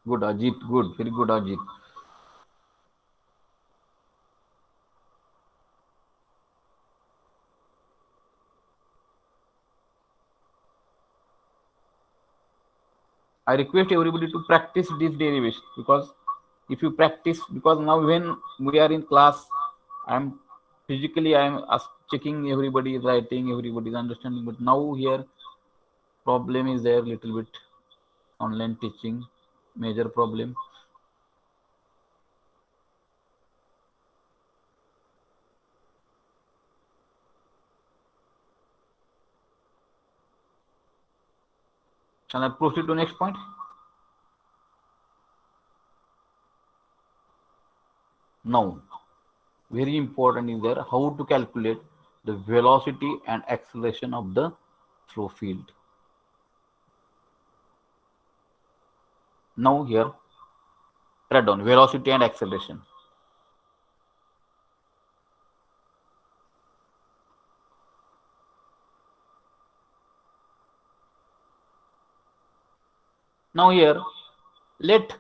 Good, Ajit. Good. Very good, Ajit. I request everybody to practice this derivation, because if you practice, because now when we are in class, I'm checking everybody is writing, everybody is understanding, but now here problem is there little bit. Online teaching, major problem. Shall I proceed to next point? Now, very important is there how to calculate the velocity and acceleration of the flow field. Now here, write down velocity and acceleration. Now here, let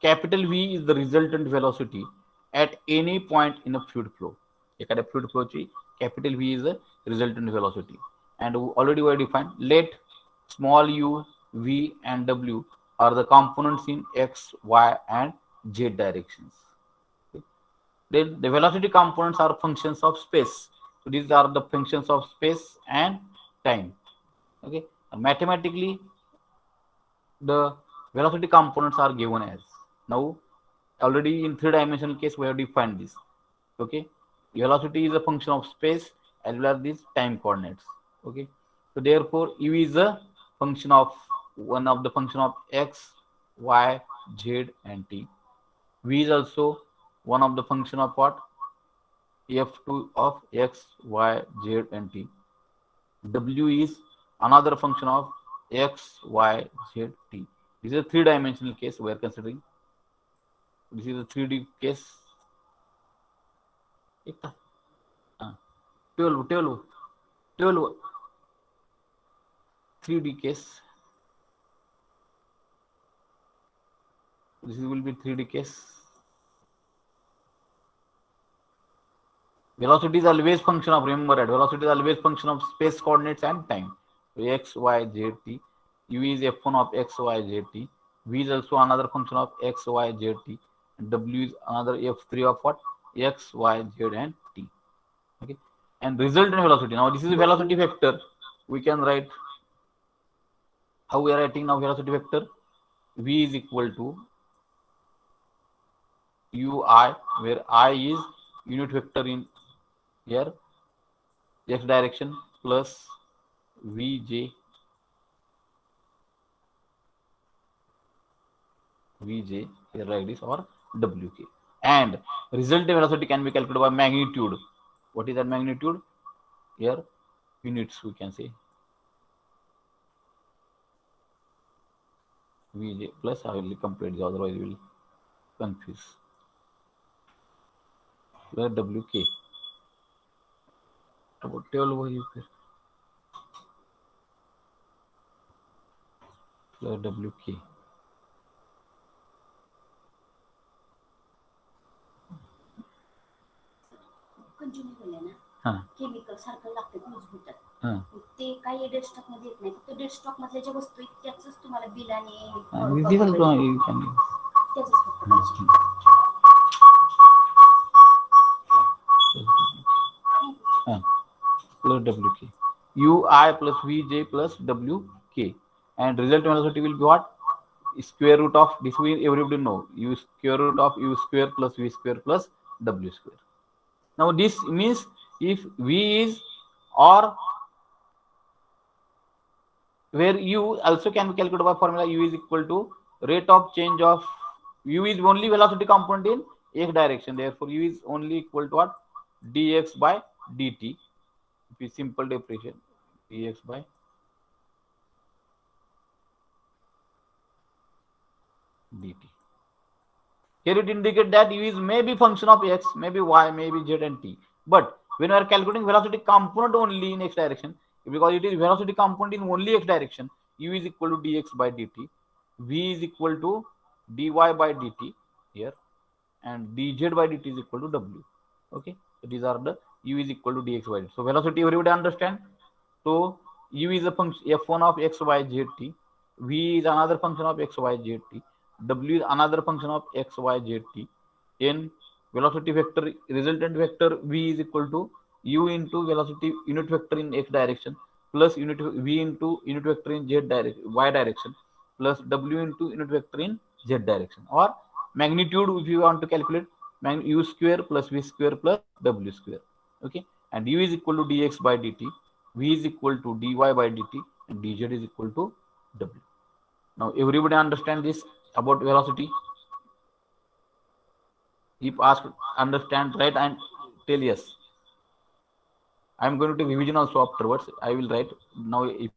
capital V is the resultant velocity at any point in a fluid flow. एखाद्या fluid flow ची capital V is the resultant velocity, and already we defined let small u, v, and w are the components in x, y, and z directions. Okay. Then the velocity components are functions of space. So these are the functions of space and time. Okay, and mathematically the velocity components are given as, now already in three-dimensional case we have defined this. Okay, velocity is a function of space as well as these time coordinates. Okay, so therefore u is a function of one of the function of x, y, z, and t. V is also one of the function of what? F2 of x, y, z, and t. W is another function of x, y, z, t. This is a three-dimensional case we are considering. This is a 3D case. 12 3D case. This will be 3D case. Velocity is always function of, remember that velocity is always function of space coordinates and time. So x, y, z, t. U is f1 of x, y, z, t. V is also another function of x, y, z, t. And W is another f3 of what? X, y, z, and t. Okay. And resultant velocity. Now this is a velocity vector. We can write, how we are writing now velocity vector? V is equal to ui, where I is unit vector in here x direction plus vj here like this, or wk, and resultant velocity can be calculated by magnitude. What is that magnitude? Here units we can say vj plus, I will complete this, otherwise we will confuse, where wk about 12 over here where wk continue केले ना हां chemical सारखं लागतं use होतात हां ते काही desktop मध्ये येत नाही फक्त डेस्कटॉप मधल्या ज्या वस्तू आहेत त्याच तुम्हाला बिल आणि this is also you can use. त्याच फक्त पाहिजे हाँ, plus wk ui plus vj plus wk, and resultant velocity will be what? Square root of this, we everybody know, u square root of u square plus v square plus w square. Now this means if v is, or where u also can be calculated by formula, u is equal to rate of change of, u is only velocity component in x direction, therefore u is only equal to what? Dx by dt. If you simple definition, dx by dt. Here it indicates that u is maybe function of x, maybe y, maybe z and t. But when we are calculating velocity component only in x direction, because it is velocity component in only x direction, u is equal to dx by dt, v is equal to dy by dt here, and dz by dt is equal to w. Okay, so these are the u is equal to dx by dt. So velocity everybody understand. So u is a function f1 of x, y, z, t. V is another function of x, y, z, t. W is another function of x, y, z, t. In velocity vector, resultant vector v is equal to u into velocity unit vector in x direction plus unit v into unit vector in z direction, y direction, plus w into unit vector in z direction, or magnitude if you want to calculate, u square plus v square plus w square. Okay, and u is equal to dx by dt, v is equal to dy by dt, and dz is equal to w. Now everybody understand this about velocity? If asked, understand, right, and tell yes. I am going to take revision also afterwards. I will write now. If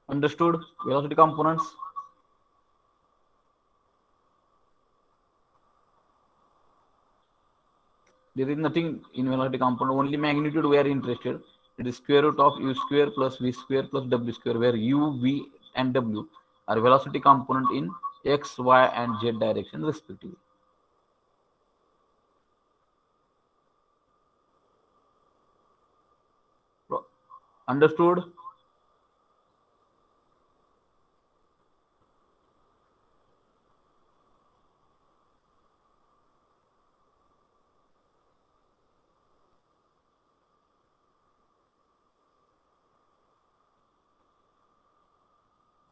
understood velocity components? There is nothing in velocity component, only magnitude we are interested. It is square root of u square plus v square plus w square, where u, v, and w are velocity component in x, y, and z direction respectively. Understood?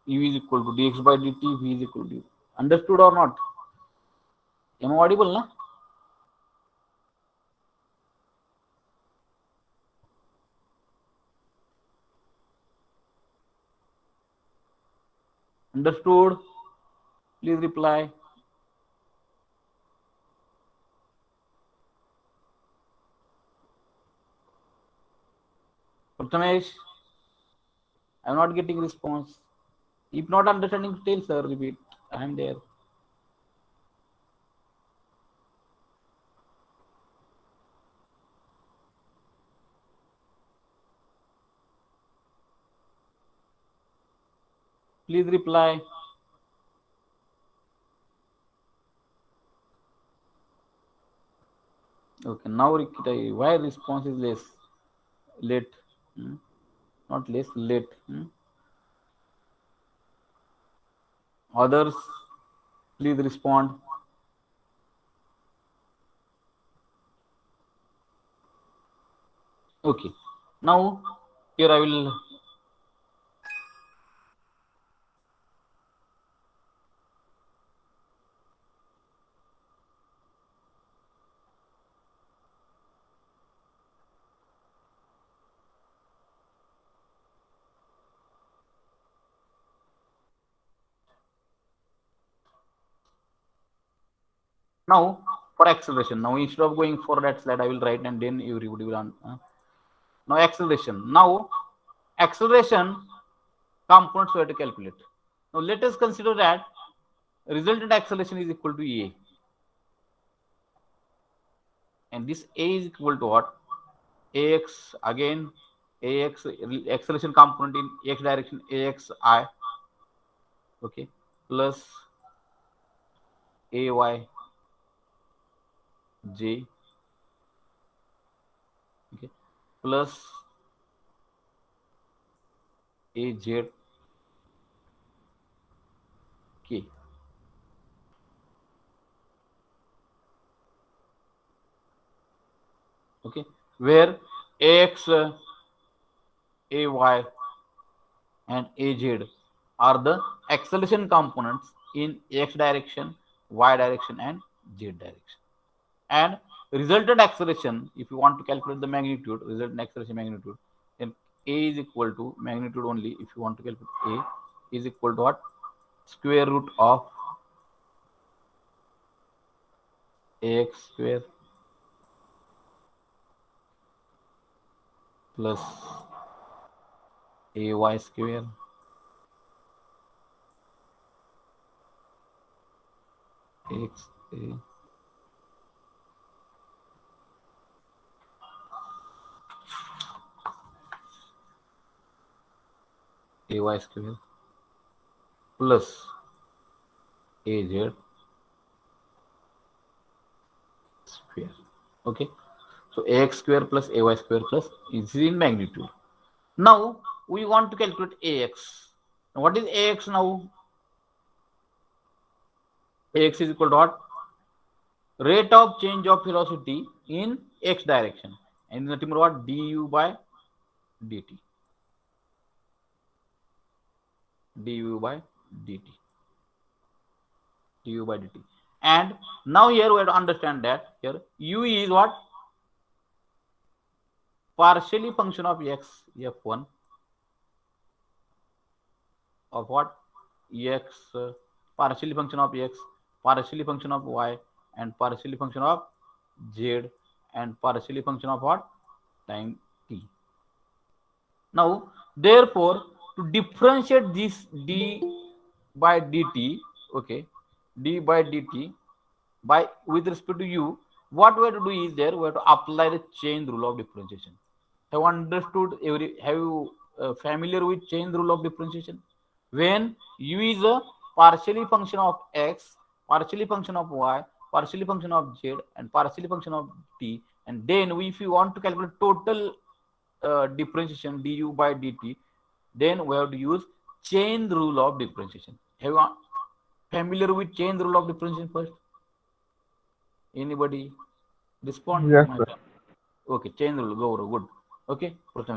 U is equal to dx by dt, v is equal to. Understood or not? Am I audible, na? Understood? Please reply. Prathamesh, I'm not getting response. If not understanding, tell sir, repeat. I'm there. Please reply. Okay, now why response is less? Late. Not less, late. Others, please respond. Okay. Now, here I will now for acceleration. Now instead of going for that slide, I will write and then everybody will now acceleration. Now acceleration components we have to calculate. Now let us consider that resultant acceleration is equal to a, and this a is equal to what? Ax again, ax acceleration component in x direction axi, okay, plus ay j, okay, plus az k. Okay, where ax, ay, and az are the acceleration components in x direction, y direction, and z direction. And resultant acceleration, if you want to calculate the magnitude, resultant acceleration magnitude, then a is equal to magnitude only. If you want to calculate a is equal to what? Square root of ax square plus ay square x a ay square plus az square. Okay, so ax square plus ay square plus is in magnitude. Now we want to calculate ax. Now, what is ax now? Ax is equal to what? Rate of change of velocity in x direction, and nothing but what? Du by dt. Du by dt. Du by dt. And now here we have to understand that here u is what? Partially function of x f1 of what? X, partially function of x, partially function of y, and partially function of z, and partially function of what? Time t. Now therefore to differentiate this d by dt, okay, d by dt by with respect to u, what we have to do is there we have to apply the chain rule of differentiation. Have you understood have you familiar with chain rule of differentiation? When u is a partially function of x, partially function of y, partially function of z, and partially function of t, and then if you want to calculate total differentiation du by dt, then we have to use chain rule of differentiation. Have you familiar with chain rule of differentiation first? Anybody respond? Yes, sir. Okay, chain rule, go over, good. Okay,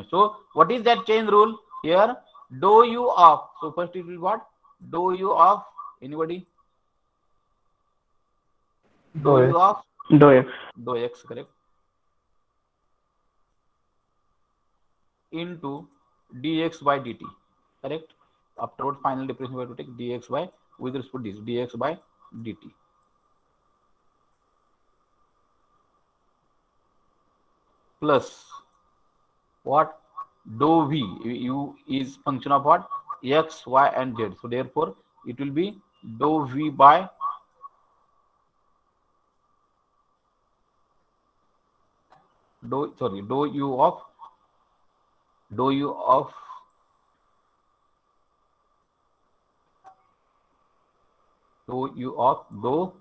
so what is that chain rule? Here, dou u of, so first it will what? Dou u of, anybody? Dou u of Dou x. dou x, correct, into dx by dt, correct. afterwards final differentiation we have to take dx by with respect to this dx by dt plus what dou v u is function of what x y and z, so therefore it will be dou v by dou u of dou u of dou u of dou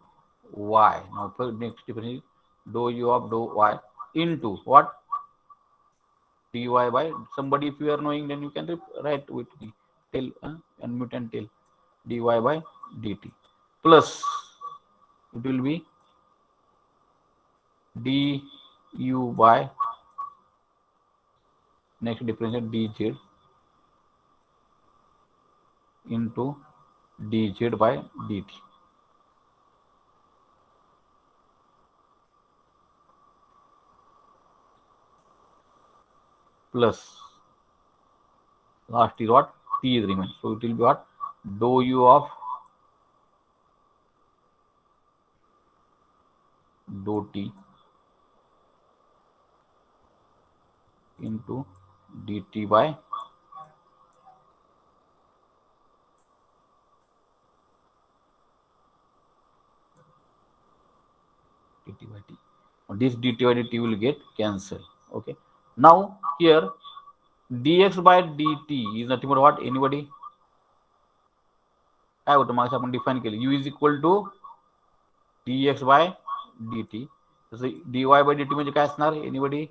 y. Now for next difference dou u of dou y into what dy by somebody, if you are knowing then you can write with me till unmute and till dy by dt plus it will be du by next differential dz into dz by dt plus last is what t is remain, so it will be what dou u of dou t into dt by dt by t. This dt by dt will get cancelled. Okay. Now here dx by dt is nothing but what anybody काय होतं मागे आपण define केलं u is equal to dx by dt, तसं dy by dt म्हणजे काय असणार anybody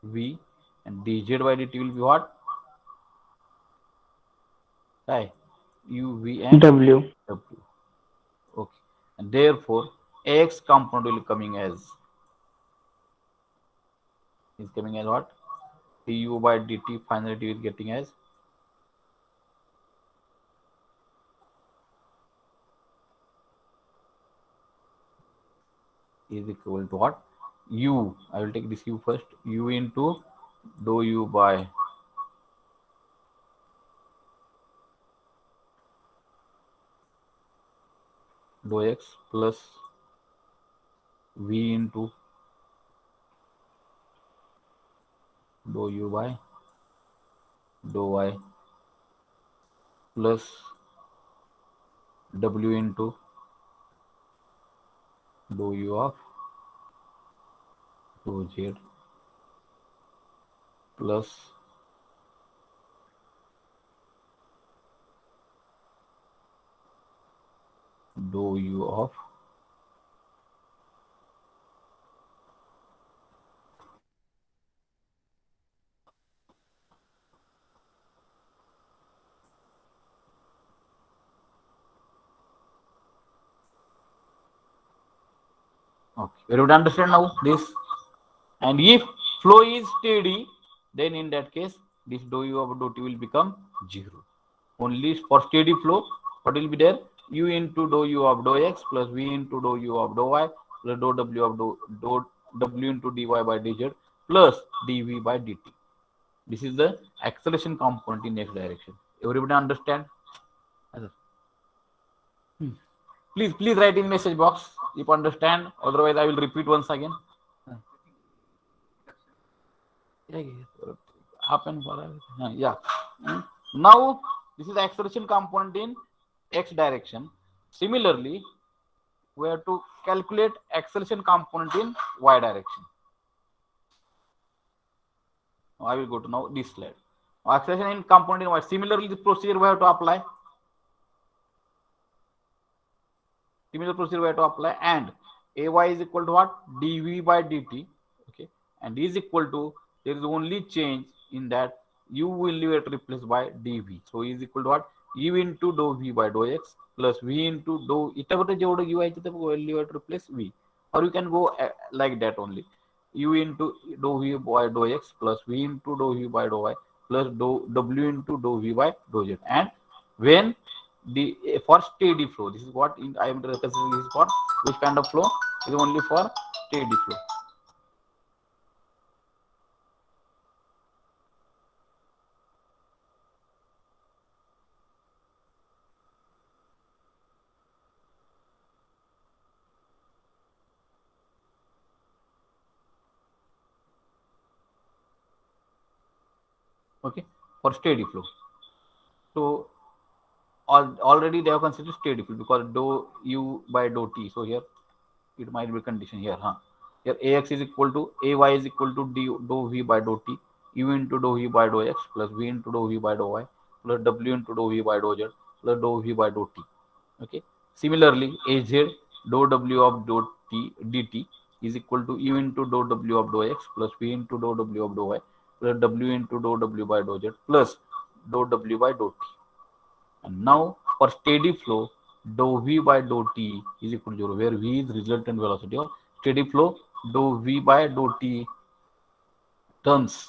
v and dz by dt will be what काय u v and W. w. Okay, and therefore x component will coming as what du by dt finally it is getting as is equal to what u, I will take this u first, u into dou u by dou x plus v into dou u by dou y plus w into dou u of dou z plus dou u of okay, everybody understand now this? And if flow is steady, then in that case this dou u of dou t will become 0. Only for steady flow what will be there, u into dou u of dou x plus v into dou u of dou y plus dou w of dou w into dy by dz plus dv by dt. This is the acceleration component in x direction. Everybody understand? Please write in message box if understand, otherwise I will repeat once again. Happen for yeah. Now this is the acceleration component in x direction. Similarly, we have to calculate acceleration component in y direction. Now I will go to now this slide. Now, acceleration in component in y. Similarly, the procedure we have to apply. Similar procedure we have to apply, and ay is equal to what dv by dt. Okay, and is equal to, there is only change in that u will get replaced by dv, so is equal to what u into dou v by dou x plus v into dou इथं जेवढं u आहे तिथं value at replace v, or you can go like that only, u into dou v by dou x plus v into dou v by dou y plus dou w into dou v by dou z. And when the for steady flow, this is what I am representing, this is for which kind of flow, it is only for steady flow. Okay, for steady flow. So already they have considered steady flow because dou u by dou t. So here it might be condition here, huh? Here ax is equal to ay is equal to d dou v by dou t, u into dou v by dou x plus v into dou v by dou y plus w into dou v by dou z plus dou v by dou t. Okay. Similarly, az dou w of dou t dt is equal to u into dou w of dou x plus v into dou w of dou y plus w into dou w by dou z plus dou w by dou t. And now for steady flow, dou v by dou t is equal to 0, where v is resultant velocity of steady flow. Dou v by dou t terms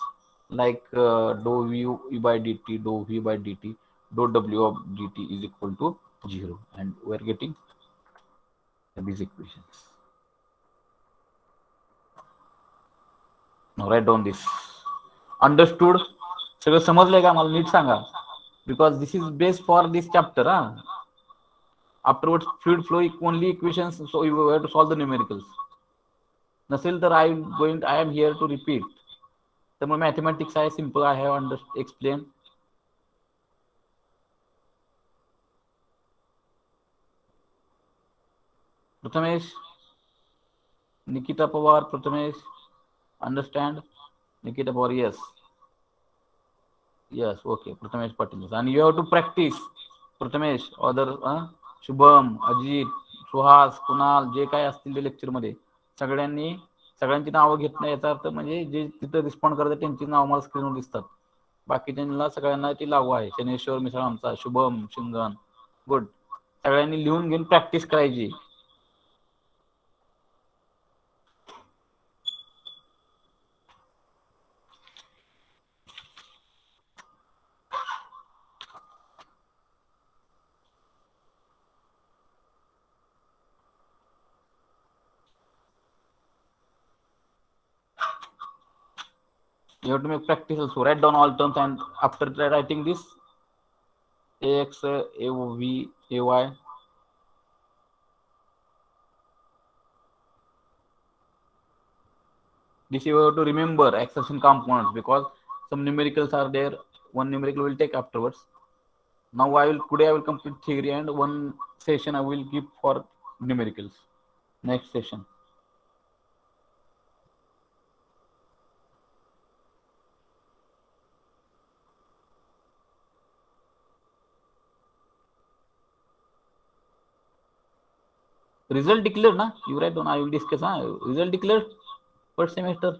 like dou v by dt, dou v by dt, dou w of dt is equal to 0, and we are getting these equations. Now write down this. Understood? सगळं समजलंय का? मला नीट सांगा. Because this is base for this chapter. Afterwards, fluid flow only equations, so you have to solve the numericals. नसेल तर I am here to repeat. तर मग mathematics आहे simple. I have explained. Prathamesh, Nikita Pawar, Prathamesh, understand? Nikita Pawar, yes. Yes, okay. Prathamesh Patil. And you have to practice. Prathamesh, other Shubham, Ajit, Suhas, Kunal, जे काय असतील ते lecture मध्ये सगळ्यांची नावं घेत नाही, याचा अर्थ म्हणजे जे तिथं रिस्पॉन्ड करतात त्यांची नाव मला स्क्रीनवर दिसतात. बाकीच्यांना सगळ्यांना ती लागू आहे. शनेश्वर मिसळ आमचा, शुभम शिंगण, गुड. सगळ्यांनी लिहून घेऊन प्रॅक्टिस करायची. You have to make practice also. Write down all terms, and after writing this, ax, av, ay. This you have to remember acceleration components, because some numericals are there. One numerical will take afterwards. Now today I will complete theory, and one session I will give for numericals. Next session. Result declared, na? You write down. I will discuss. Result declared first semester.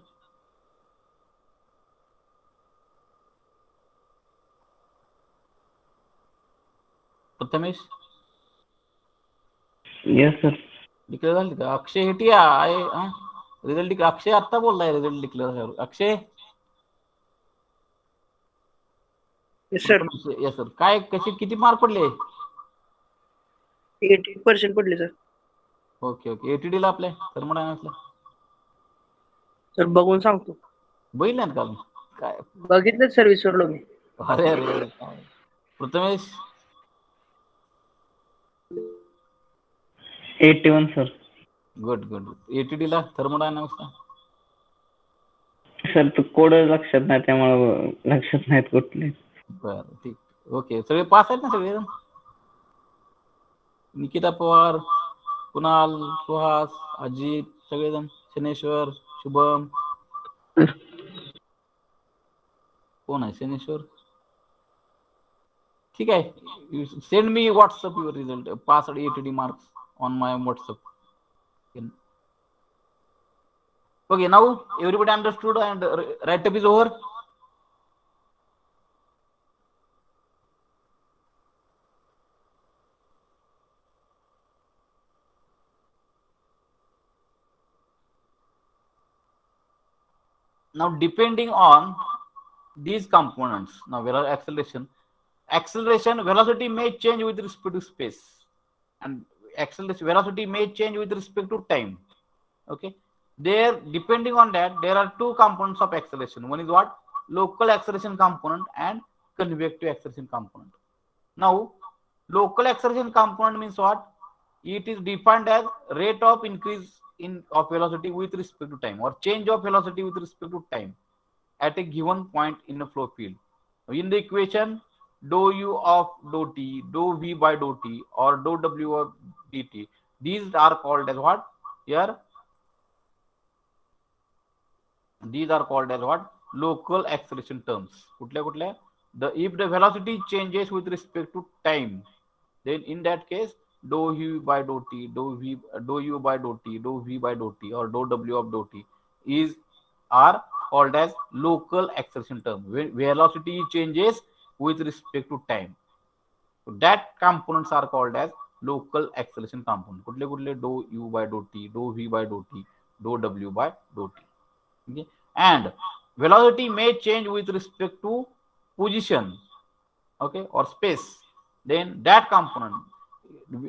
Prathamesh, Yes, sir. declare झाली का? अक्षय हेटिया आहे. Result declare. Akshay आता बोललाय result declare. Akshay, Yes, sir. Yes sir. काय किती mark पडले? 80% पडले sir. Okay okay. ATD ला आपल्या थर्मोडायनामिक्सला सर बघून सांगतो. बघितलं ना का? काय बघितलं सर्व्हिसवर लोक. अरे अरे. Prathamesh 81, sir. Good good. ATD ला थर्मोडायनामिक्सला सर तो कोड लक्षात नाही, त्यामुळे लक्षात नाहीत कुठले. बरं ठीक. ओके. सगळे पास आहेत ना सगळेजण? निकिता पवार, कुणाल, सुहास, अजित, सगळेजण, शनेश्वर, शुभम. कोण आहे शनेश्वर? ठीक आहे. Send me WhatsApp your result, pass ATD marks on my WhatsApp. Okay, now everybody understood and write-up is over. Now depending on these components, now acceleration, velocity may change with respect to space, and acceleration velocity may change with respect to time. Okay. There, depending on that, there are two components of acceleration. One is what? Local acceleration component and convective acceleration component. Now, local acceleration component means what? It is defined as rate of increase of velocity with respect to time, or change of velocity with respect to time at a given point in a flow field. In the equation, dou u of dou t, dou v by dou t, or dou w of dt, these are called as what? Here, these are called as what? Local acceleration terms. कुठल्या कुठल्या? If the velocity changes with respect to time, then in that case, dou u by dou t, dou u by dou t, dou v by dou t, or dou w of dou t are called as local acceleration term. When velocity changes with respect to time, so that components are called as local acceleration component. कुठले कुठले? dou u by dou t, dou v by dou t, dou w by dou t. Okay? And velocity may change with respect to position, okay, or space. Then that component,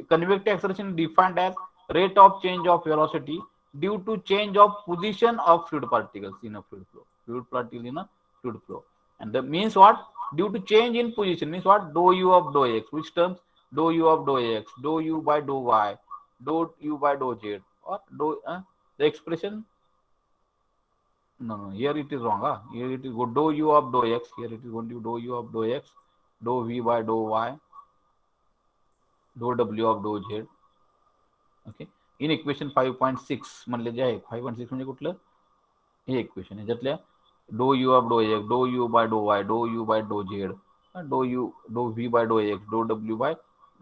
convective acceleration, defined as rate of change of velocity due to change of position of fluid particles in a fluid flow. Fluid particle in a fluid flow. And that means what? Due to change in position means what? Dou u of dou x. Which terms? Dou u of dou x, dou u by dou y, dou u by dou z, or dou the expression. No, here it is wrong. Here it is dou u of dou x. Here it is going to be dou u of dou x, dou v by dou y, dou w of dou z. Okay. In equation 5.6 म्हणले जे आहे 5.6 म्हणजे कुठलं? हे equation ह्याच्यातल्या dou u of dou x, dou u by dou y, dou u by dou z, dou v by dou x, dou w by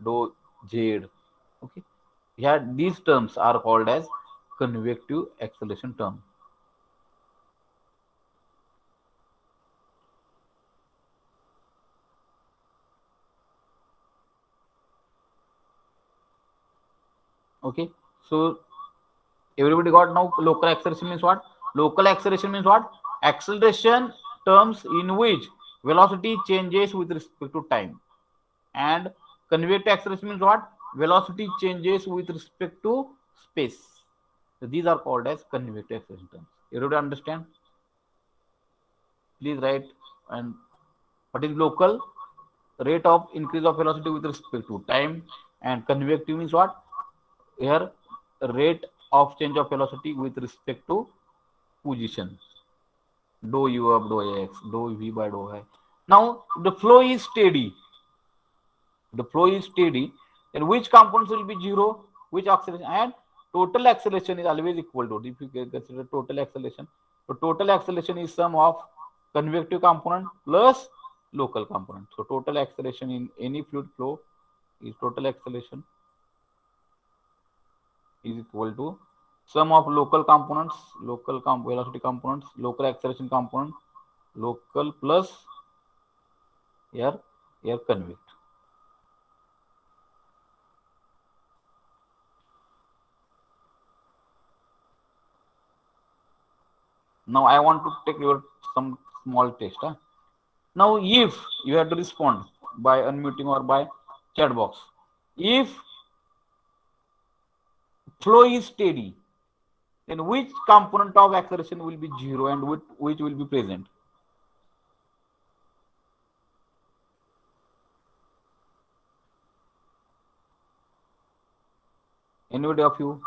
dou z. Okay. Here these terms are called as convective acceleration term. Okay, so everybody got now local acceleration means what? Local acceleration means what? Acceleration terms in which velocity changes with respect to time. And convective acceleration means what? Velocity changes with respect to space. So these are called as convective acceleration terms. Everybody understand? Please write. And what is local? Rate of increase of velocity with respect to time. And convective means what? Here, rate of change of velocity with respect to position. Dou u of dou x, dou v by dou y. Now, the flow is steady. The flow is steady. Then which components will be zero? Which acceleration? And total acceleration is always equal to, if you consider total acceleration. So total acceleration is sum of convective component plus local component. So total acceleration in any fluid flow is total acceleration is equal to sum of local components, velocity components, local acceleration component, local plus air convect. Now I want to take some small test. Now if you have to respond by unmuting or by chat box, if flow is steady, then which component of acceleration will be zero and which will be present? Anybody of you?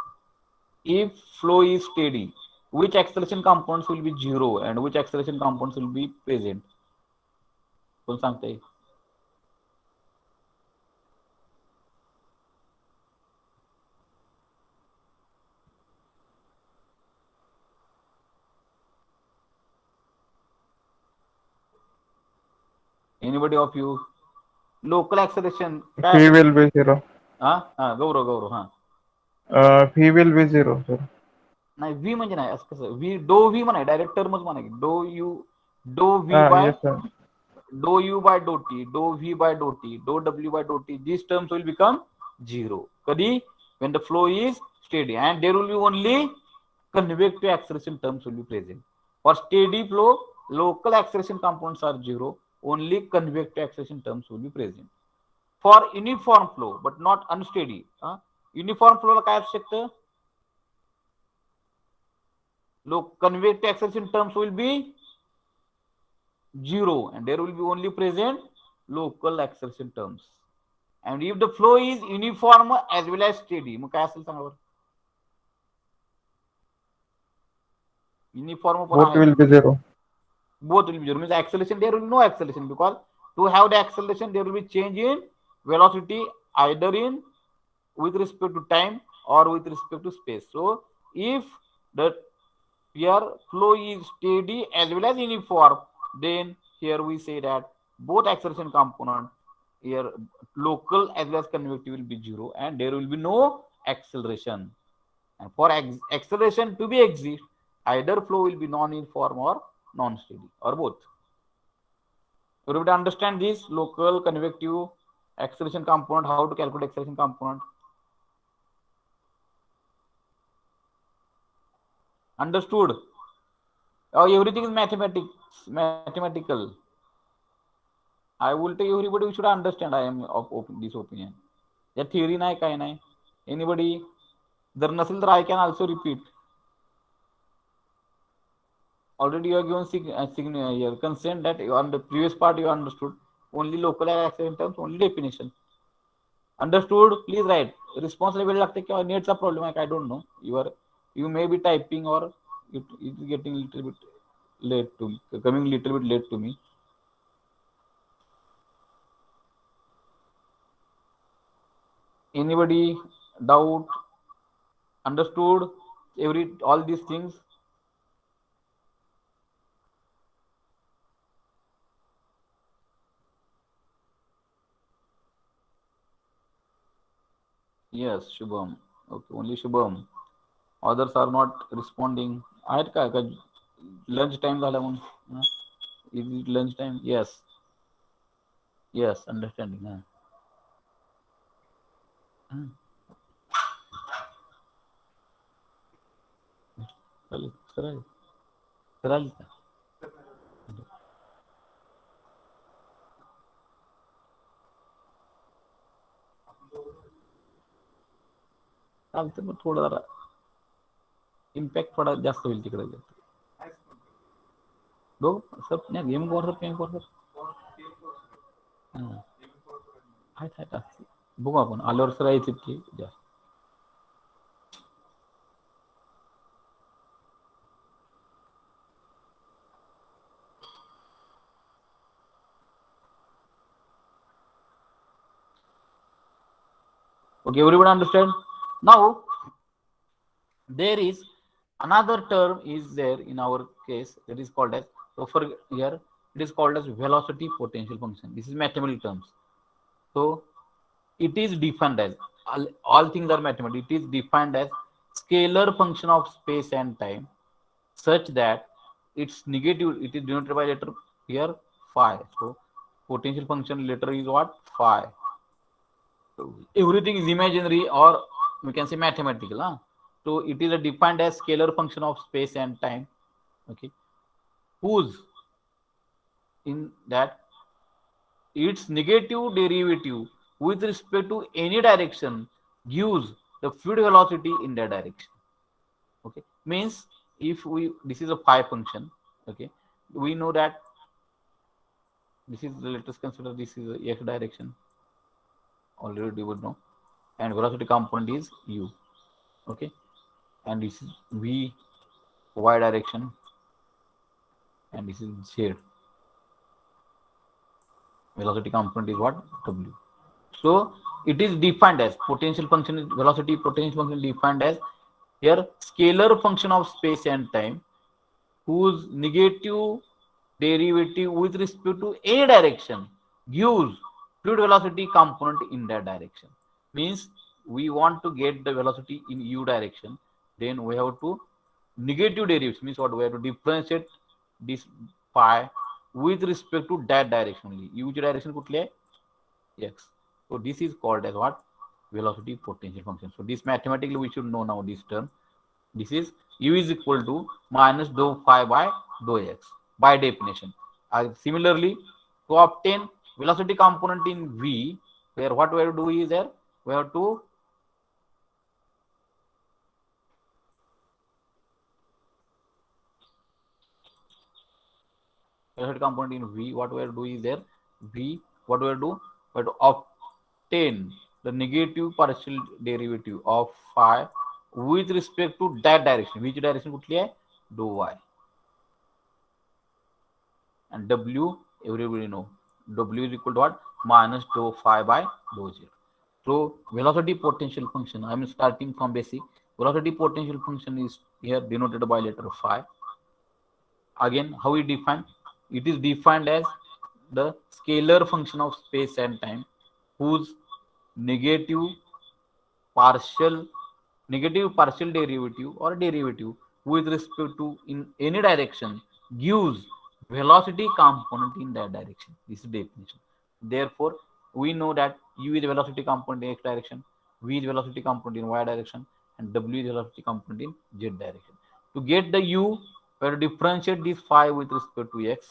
If flow is steady, which acceleration components will be zero and which acceleration components will be present? कोण सांगताय? Anybody of you? Local acceleration. V will be zero. Gaurav V will be zero, sir. नाही V म्हणजे नाही असं कसं V dou V म्हणा direct टर्मच म्हणा की dou V by Yes, sir. dou u by dou t, dou v by dou t, dou w by dou t, these terms will become zero. Kadi? When the flow is steady, and there will be only convective acceleration terms will be present. For steady flow, local acceleration components are zero, only convective acceleration terms will be present. For uniform flow, but not unsteady. Uniform flow काय असू शकतं? Convective acceleration terms will be zero and there will be only present local acceleration terms. And if the flow is uniform as well as steady, मग काय असेल सांगा बरं? Uniform पण Both आहे. will be zero. both will be zero. Means acceleration, there will be no acceleration, because to have the acceleration there will be change in velocity either in with respect to time or with respect to space. So if the here flow is steady as well as uniform, then here we say that both acceleration component here local as well as convective will be zero, and there will be no acceleration. And for acceleration to be exist, either flow will be non-uniform or non-steady or both. Everybody understand this local, convective, acceleration component, how to calculate acceleration component? Understood? Oh, everything is mathematical. I will tell everybody should understand. I am of this opinion. या theory नाही काय नाही. Anybody? जर नसेल तर I can also repeat. Already you have given your consent that on the previous part you understood. Only local and acceleration terms, only definition. Understood? Please write. Response level लागते किंवा नेटचा problem आहे, I don't know. You may be typing or it is getting little bit late to coming little bit late to me. Anybody doubt? Understood all these things? Yes, Shubham. Okay, only Shubham. Others are not responding. आहेत का lunch time झाला म्हणून? Is it lunch time? Yes. Yes, understanding. चालेल का? चालतं, मग थोडं जरा impact थोडा जास्त होईल तिकडे. बघू सर, नाही गेम कोण सर आहेत बघू आपण आल्यावर सर यायचे की जास्त. Okay, everyone understand? Now, there is another term is there in our case that is called as, so for here it is called as velocity potential function. This is mathematical terms. So it is defined as, all things are mathematical. It is defined as scalar function of space and time such that its negative, it is denoted by letter here phi. So potential function letter is what? Phi. So everything is imaginary, or we can say mathematical. So it is defined as scalar function of space and time, okay, whose in that its negative derivative with respect to any direction gives the fluid velocity in that direction. Okay, means if this is a phi function, okay, we know that this is, let us consider this is a x direction, already you would know, and velocity component is u, okay, and this is v, y direction, and this is z. Velocity component is what? W. So it is defined as potential function, velocity potential function defined as here scalar function of space and time whose negative derivative with respect to any direction gives fluid velocity component in that direction. Means we want to get the velocity in u direction, then we have to negative derivatives, means what, we have to differentiate this phi with respect to that direction only. U direction कुठली आहे? X. So this is called as what? Velocity potential function. So this mathematically we should know now this term. This is u is equal to minus dou phi by dou x by definition. Similarly, to obtain velocity component in v, where what we have to do is there, we have to velocity component in v, what we have to do is there, v, what we have to do, we have to obtain the negative partial derivative of phi with respect to that direction. Which direction कुठली आहे? Dou y. and W everybody know. W is equal to what? Minus dou phi by dou z. So velocity potential function, I am starting from basic. Velocity potential function is here denoted by letter phi. Again, how we define? It is defined as the scalar function of space and time whose negative partial derivative or derivative with respect to in any direction gives velocity component in that direction. This is definition. Therefore, we know that u is velocity component in x direction, v is velocity component in y direction, and w is velocity component in z direction. To get the u, we have to differentiate this phi with respect to x.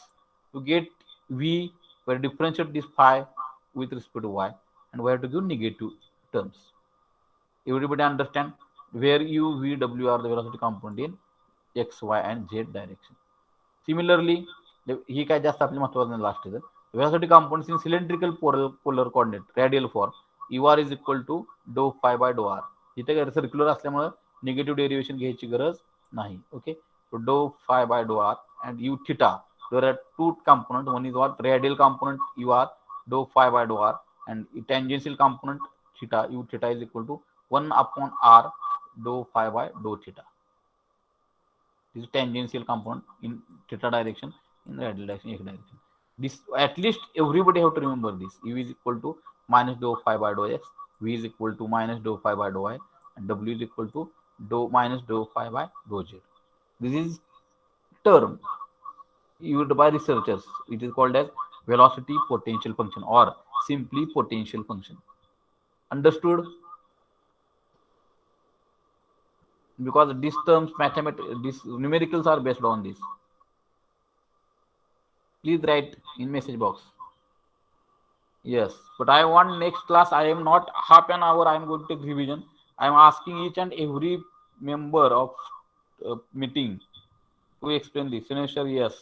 To get v, we have to differentiate this phi with respect to y, and we have to give negative terms. Everybody understand where u, v, w are the velocity component in x, y, and z direction. Similarly, he काय जास्त आपल्या महत्वाचं last is velocity components in cylindrical polar coordinate radial form ur is equal to dou phi by dou r. इथे circular असल्यामुळे negative derivation घ्यायची गरज नाही. Okay, so dou phi by dou r and u theta, there are two components. One is what? Radial component ur dou phi by dou r, and tangential component theta, u theta is equal to 1 upon r dou phi by dou theta. This is tangential component in theta direction, in radial direction, x direction. This at least everybody have to remember this. U is equal to minus dou phi by dou x, v is equal to minus dou phi by dou y, and w is equal to minus dou phi by dou z. This is term used by researchers. It is called as velocity potential function or simply potential function. Understood? Because these terms, these numericals are based on this. Please write in message box. Yes, but I want next class. I am not half an hour. I am going to take revision. I am asking each and every member of meeting to explain this. Sir, yes.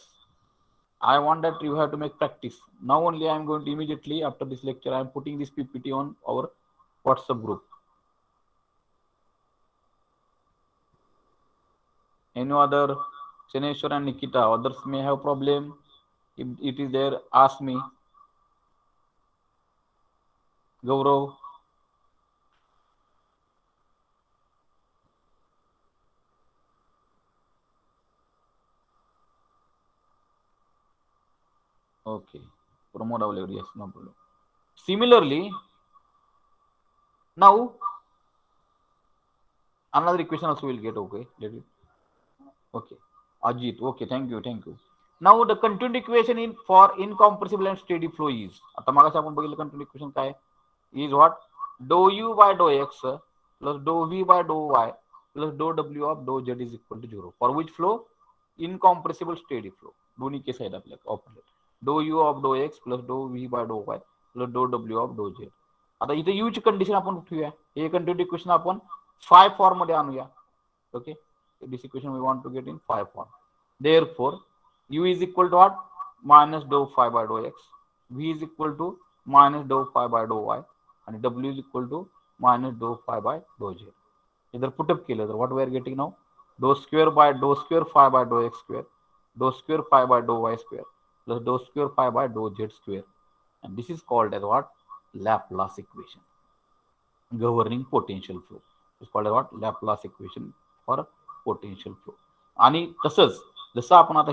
I want that you have to make practice. Now only I am going to immediately after this lecture. I am putting this PPT on our WhatsApp group. Any other? Chaneshwar and Nikita, others may have problem. If it is there, ask me. Gaurav. Okay. Pramod available. Yes, no problem. Similarly, now another equation also will get. Okay. Okay. Ajit. Okay. Thank you. Now the continued equation for incompressible and steady flow is. आता मागाशी आपण बघितलं continued equation काय is what? Dou u by dou x plus dou v by dou y plus dou w of dou z is equal to 0. For which flow? Incompressible steady flow. दोन्ही case आहेत आपल्याला operate. Dou u of dou x plus dou v by dou y plus dou w of dou z. आता इथे u ची condition आपण ठेवूया. हे continued equation आपण phi form मध्ये आणूया. Okay. This equation we want to get in phi form. Therefore, u is equal to what? Minus dou phi by dou x. V is equal to minus dou phi by dou y. And w is equal to minus dou phi by dou z. Either put up केलं तर what we are getting now? Dou square phi by dou x square. Dou square phi by dou y square. Plus dou square phi by dou z square. And this is called as what? Laplace equation. Governing potential flow. It's called as what? Laplace equation for potential flow. आणि तसंच जसं आपण आता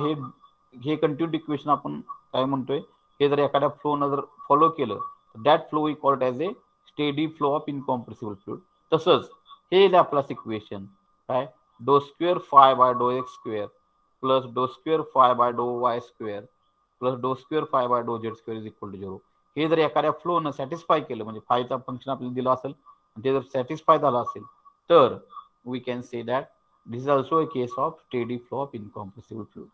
हे continued equation आपण काय म्हणतोय, हे जर एखाद्या फ्लो न जर फॉलो केलं तर that flow we called as a steady flow of incompressible fluid. तसंच हे लॅप्लास इक्वेशन काय dou square phi by dou x square plus dou square phi by dou y square plus dou square phi by dou z square is equal to 0. हे जर एखाद्या flow न satisfy केलं म्हणजे फायचा function आपल्याला दिलं असेल ते जर सॅटिस्फाय झालं असेल तर we can say that this is also a case of steady flow of incompressible fluid.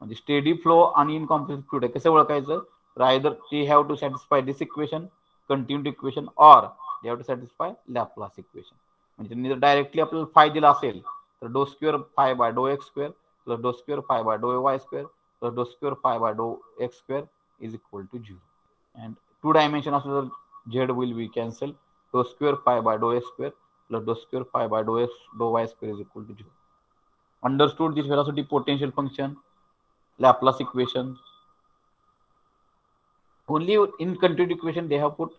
म्हणजे steady flow आणि incompressible fluid कसं ओळखायचं? Either they have to satisfy this equation, continued equation, or they have to satisfy Laplace equation. म्हणजे जर directly आपल्याला फाय दिला असेल तर dou square phi by dou x square plus dou square phi by dou y square plus dou square phi by dou x square is equal to 0. And two dimension असलं तर z will be cancel. Dou square phi by dou x square plus dou square phi by dou x dou y square is equal to 0. Understood this velocity potential function, Laplace equation? only in continuity equation they have put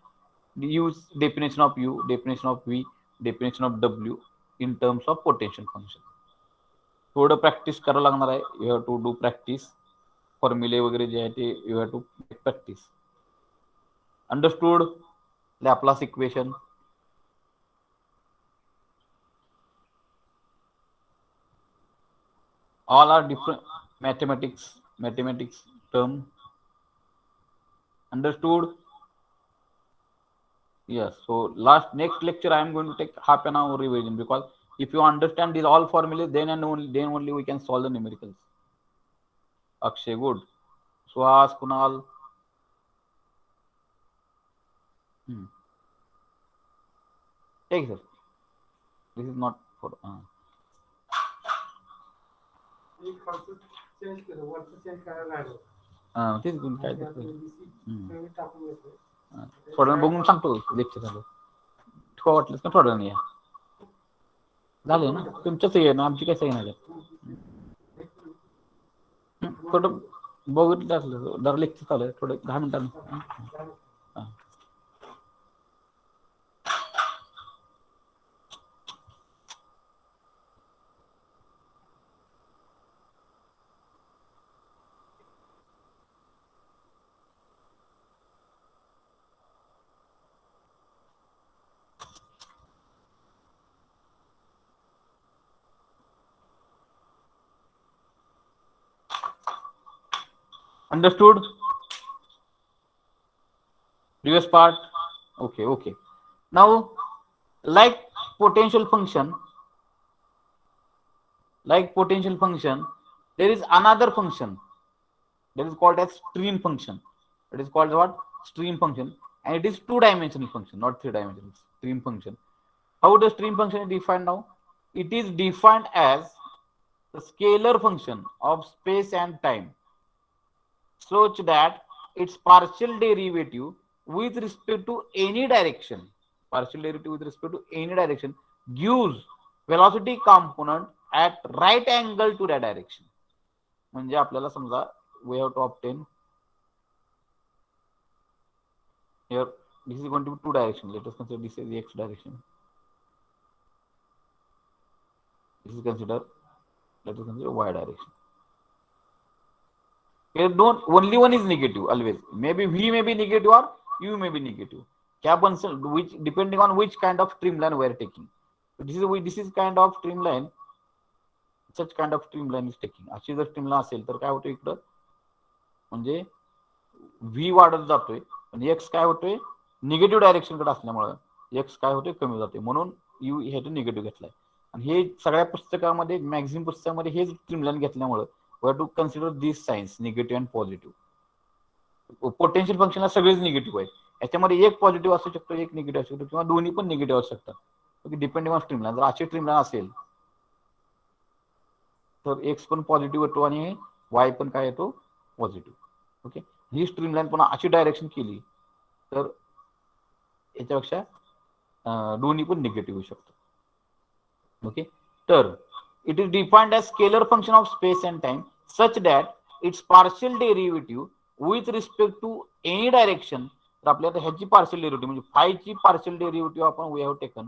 use definition of u, definition of v, definition of w in terms of potential function. थोडं practice करावं लागणार आहे. You have to do practice. फॉर्म्युले वगैरे जे आहे ते you have to practice. Understood? Laplace equation. All are different mathematics term. Understood? Yes. So next lecture I am going to take half an hour revision, because if you understand these all formulas, then only we can solve the numericals. Akshay, good. Suhas, Kunal. Take sir. This is not for. तेच घेऊन काय थोडं बघून सांगतो lecture झालं. ठेवा वाटलं का थोडं नाही झालं ना तुमच्याच आहे ना, आमची कसं येणार. थोडं बघितलं असलं जरा लेक्चर चालू आहे, थोडं 10 मिनिटांनी. Understood? Previous part. Okay. Now, like potential function, there is another function that is called as stream function. It is called what? Stream function, and it is 2-dimensional function, not 3-dimensional. Stream function. How the stream function is defined now? It is defined as the scalar function of space and time, such that its partial derivative with respect to any direction, gives velocity component at right angle to that direction. म्हणजे आपल्याला समजा we have to obtain here, this is going to be 2 direction. Let us consider this is the x direction. This is consider, let us consider y direction. Don't, only one is negative always. Maybe v may be negative or u may be negative. Which depending on which kind of streamline we are taking. So this is kind of streamline. Such kind of streamline is taking. अशी जर streamline असेल तर काय होतं इकडं म्हणजे v वाढत जातोय आणि x काय होतोय निगेटिव्ह डायरेक्शन कडे असल्यामुळे x काय होतोय कमी जातोय, म्हणून u हे निगेटिव्ह घेतलाय. आणि हे सगळ्या पुस्तकामध्ये मॅक्झिमम पुस्तकामध्ये हेच स्ट्रीमलाईन घेतल्यामुळे we have to consider these signs, negative and positive. Potential फंक्शनला सगळेच निगेटिव्ह आहे. याच्यामध्ये एक पॉझिटिव्ह असू शकतो, एक निगेटिव्ह असू शकतो, किंवा दोन्ही पण निगेटिव्ह असू शकतात. Depending on streamline. जर अशी स्ट्रीमलाईन असेल तर एक्स पण पॉझिटिव्ह येतो आणि वाय पण काय येतो पॉझिटिव्ह. ओके, ही स्ट्रीमलाईन पण अशी डायरेक्शन केली तर याच्यापेक्षा दोन्ही पण निगेटिव्ह होऊ शकतो. ओके, तर it is defined as scalar function of space and time such that its partial derivative with respect to any direction. तर आपल्याला ह्याची पार्शियल डेरिव्हेटिव्ह म्हणजे फाय ची पार्शियल डेरिव्हेटिव्ह आपण we have taken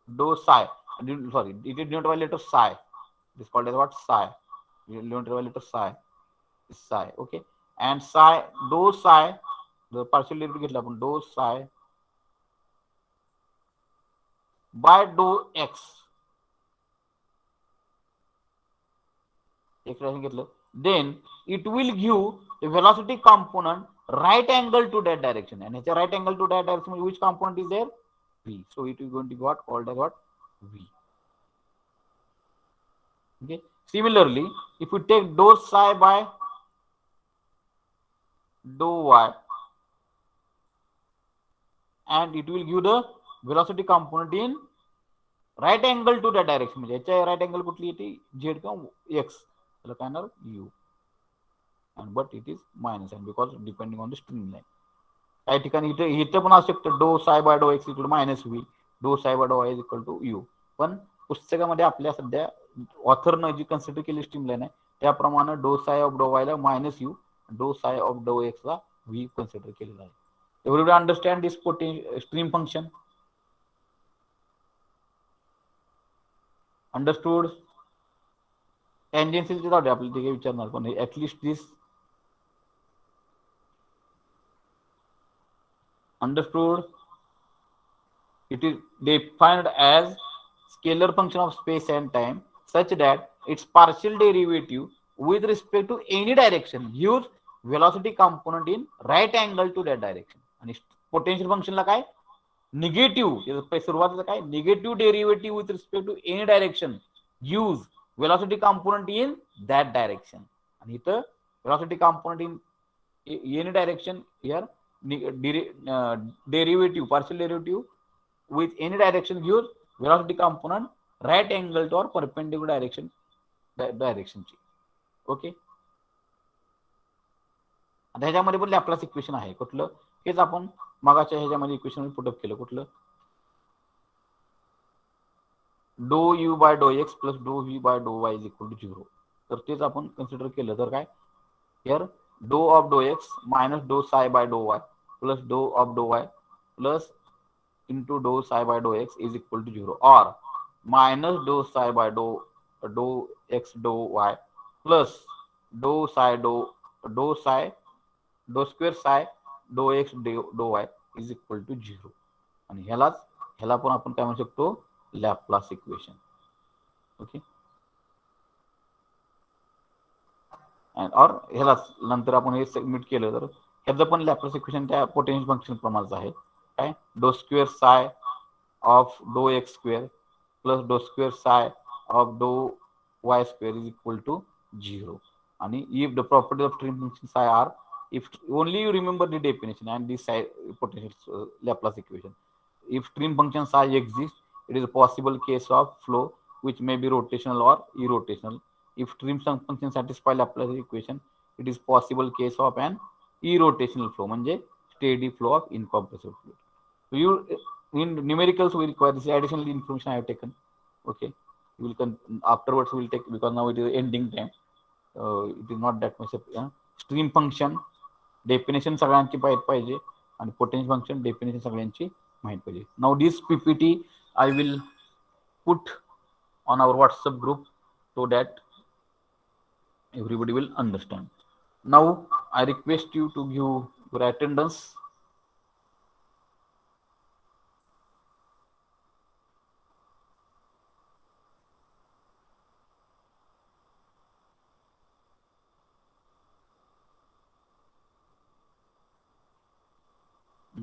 dou psi, sorry, it is denoted by letter psi. It is called as what? Psi. Denoted by letter psi. Okay, and psi, dou psi, the partial derivative घेतला आपण dou psi by dou x. Then it will give a velocity component right angle to that direction, and it's a right angle to that direction. Which component is there? V. So it is going to be what called as what? V. Okay. Similarly, if we take dou psi by dou y, and it will give the velocity component in right angle to that direction. म्हणजे याच्या right angle कुठली येते? Z किंवा x. kind of u, and but it is minus n because depending on the streamline. काही ठिकाणी इथे पण असू शकतं dou psi by dou x equal to minus v, dou psi by dou y is equal to u. पण पुस्तकामध्ये आपल्या सध्या ऑथरनं जी कन्सिडर केली स्ट्रीमलाईन आहे त्याप्रमाणे dou psi of dou y ला minus u doe psi of dough X ला V consider केलेला आहे. Everybody understand this stream function? Understood? टँजेन्शियलचे जाऊ दे आपल्याला, ते काही विचारणार पण at least this understood. It is defined as scalar function of space and time such that its partial derivative with respect to any direction gives velocity component in right angle to that direction. आणि potential function ला काय negative, सुरुवातीला काय negative derivative with respect to any direction gives velocity component in that direction. आणि इथं velocity component in any direction here derivative, partial derivative with any direction gives velocity component right angle to or perpendicular direction ची. Okay, आता ह्याच्यामध्ये पण Laplace equation आहे. कुठलं? हेच आपण मगाच्या ह्याच्यामध्ये इक्वेशन पुटअप केलं. कुठलं? Dou u by dou x plus dou V by dou y is equal to 0. तर तेच आपण कन्सिडर केलं तर काय here dou of dough x minus dou psi by dou y plus dou of dou y plus into dou psi by dou x is equal to 0 or minus dou psi by dou x dou y plus dou square psi dou x dou y is equal to 0. आणि ह्याला पण आपण काय म्हणू शकतो? Laplace equation. Okay, और ह्याला नंतर आपण हे सबमिट केलं तर ह्याचं पण लॅपलास इक्वेशन त्या पोटेन्शियल फंक्शन प्रमाणेच आहे. काय dou square psi of dough x square plus dou square psi of dou y square is equal to 0. आणि if the property of stream function psi are, if only you remember the definition and this potential Laplace equation. If stream function psi exists, it is a possible case of flow which may be rotational or irrotational. If stream function satisfy Laplace equation, it is possible case of an irrotational flow, म्हणजे steady flow of incompressible fluid. So you in numericals we require this additional information I have taken. Okay, we will afterwards we will take, because now it is ending time. It is not that much. Stream function definition सगळ्यांची माहित पाहिजे आणि potential function definition सगळ्यांची माहित पाहिजे. Now this PPT I will put on our WhatsApp group so that everybody will understand. Now I request you to give your attendance.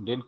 Then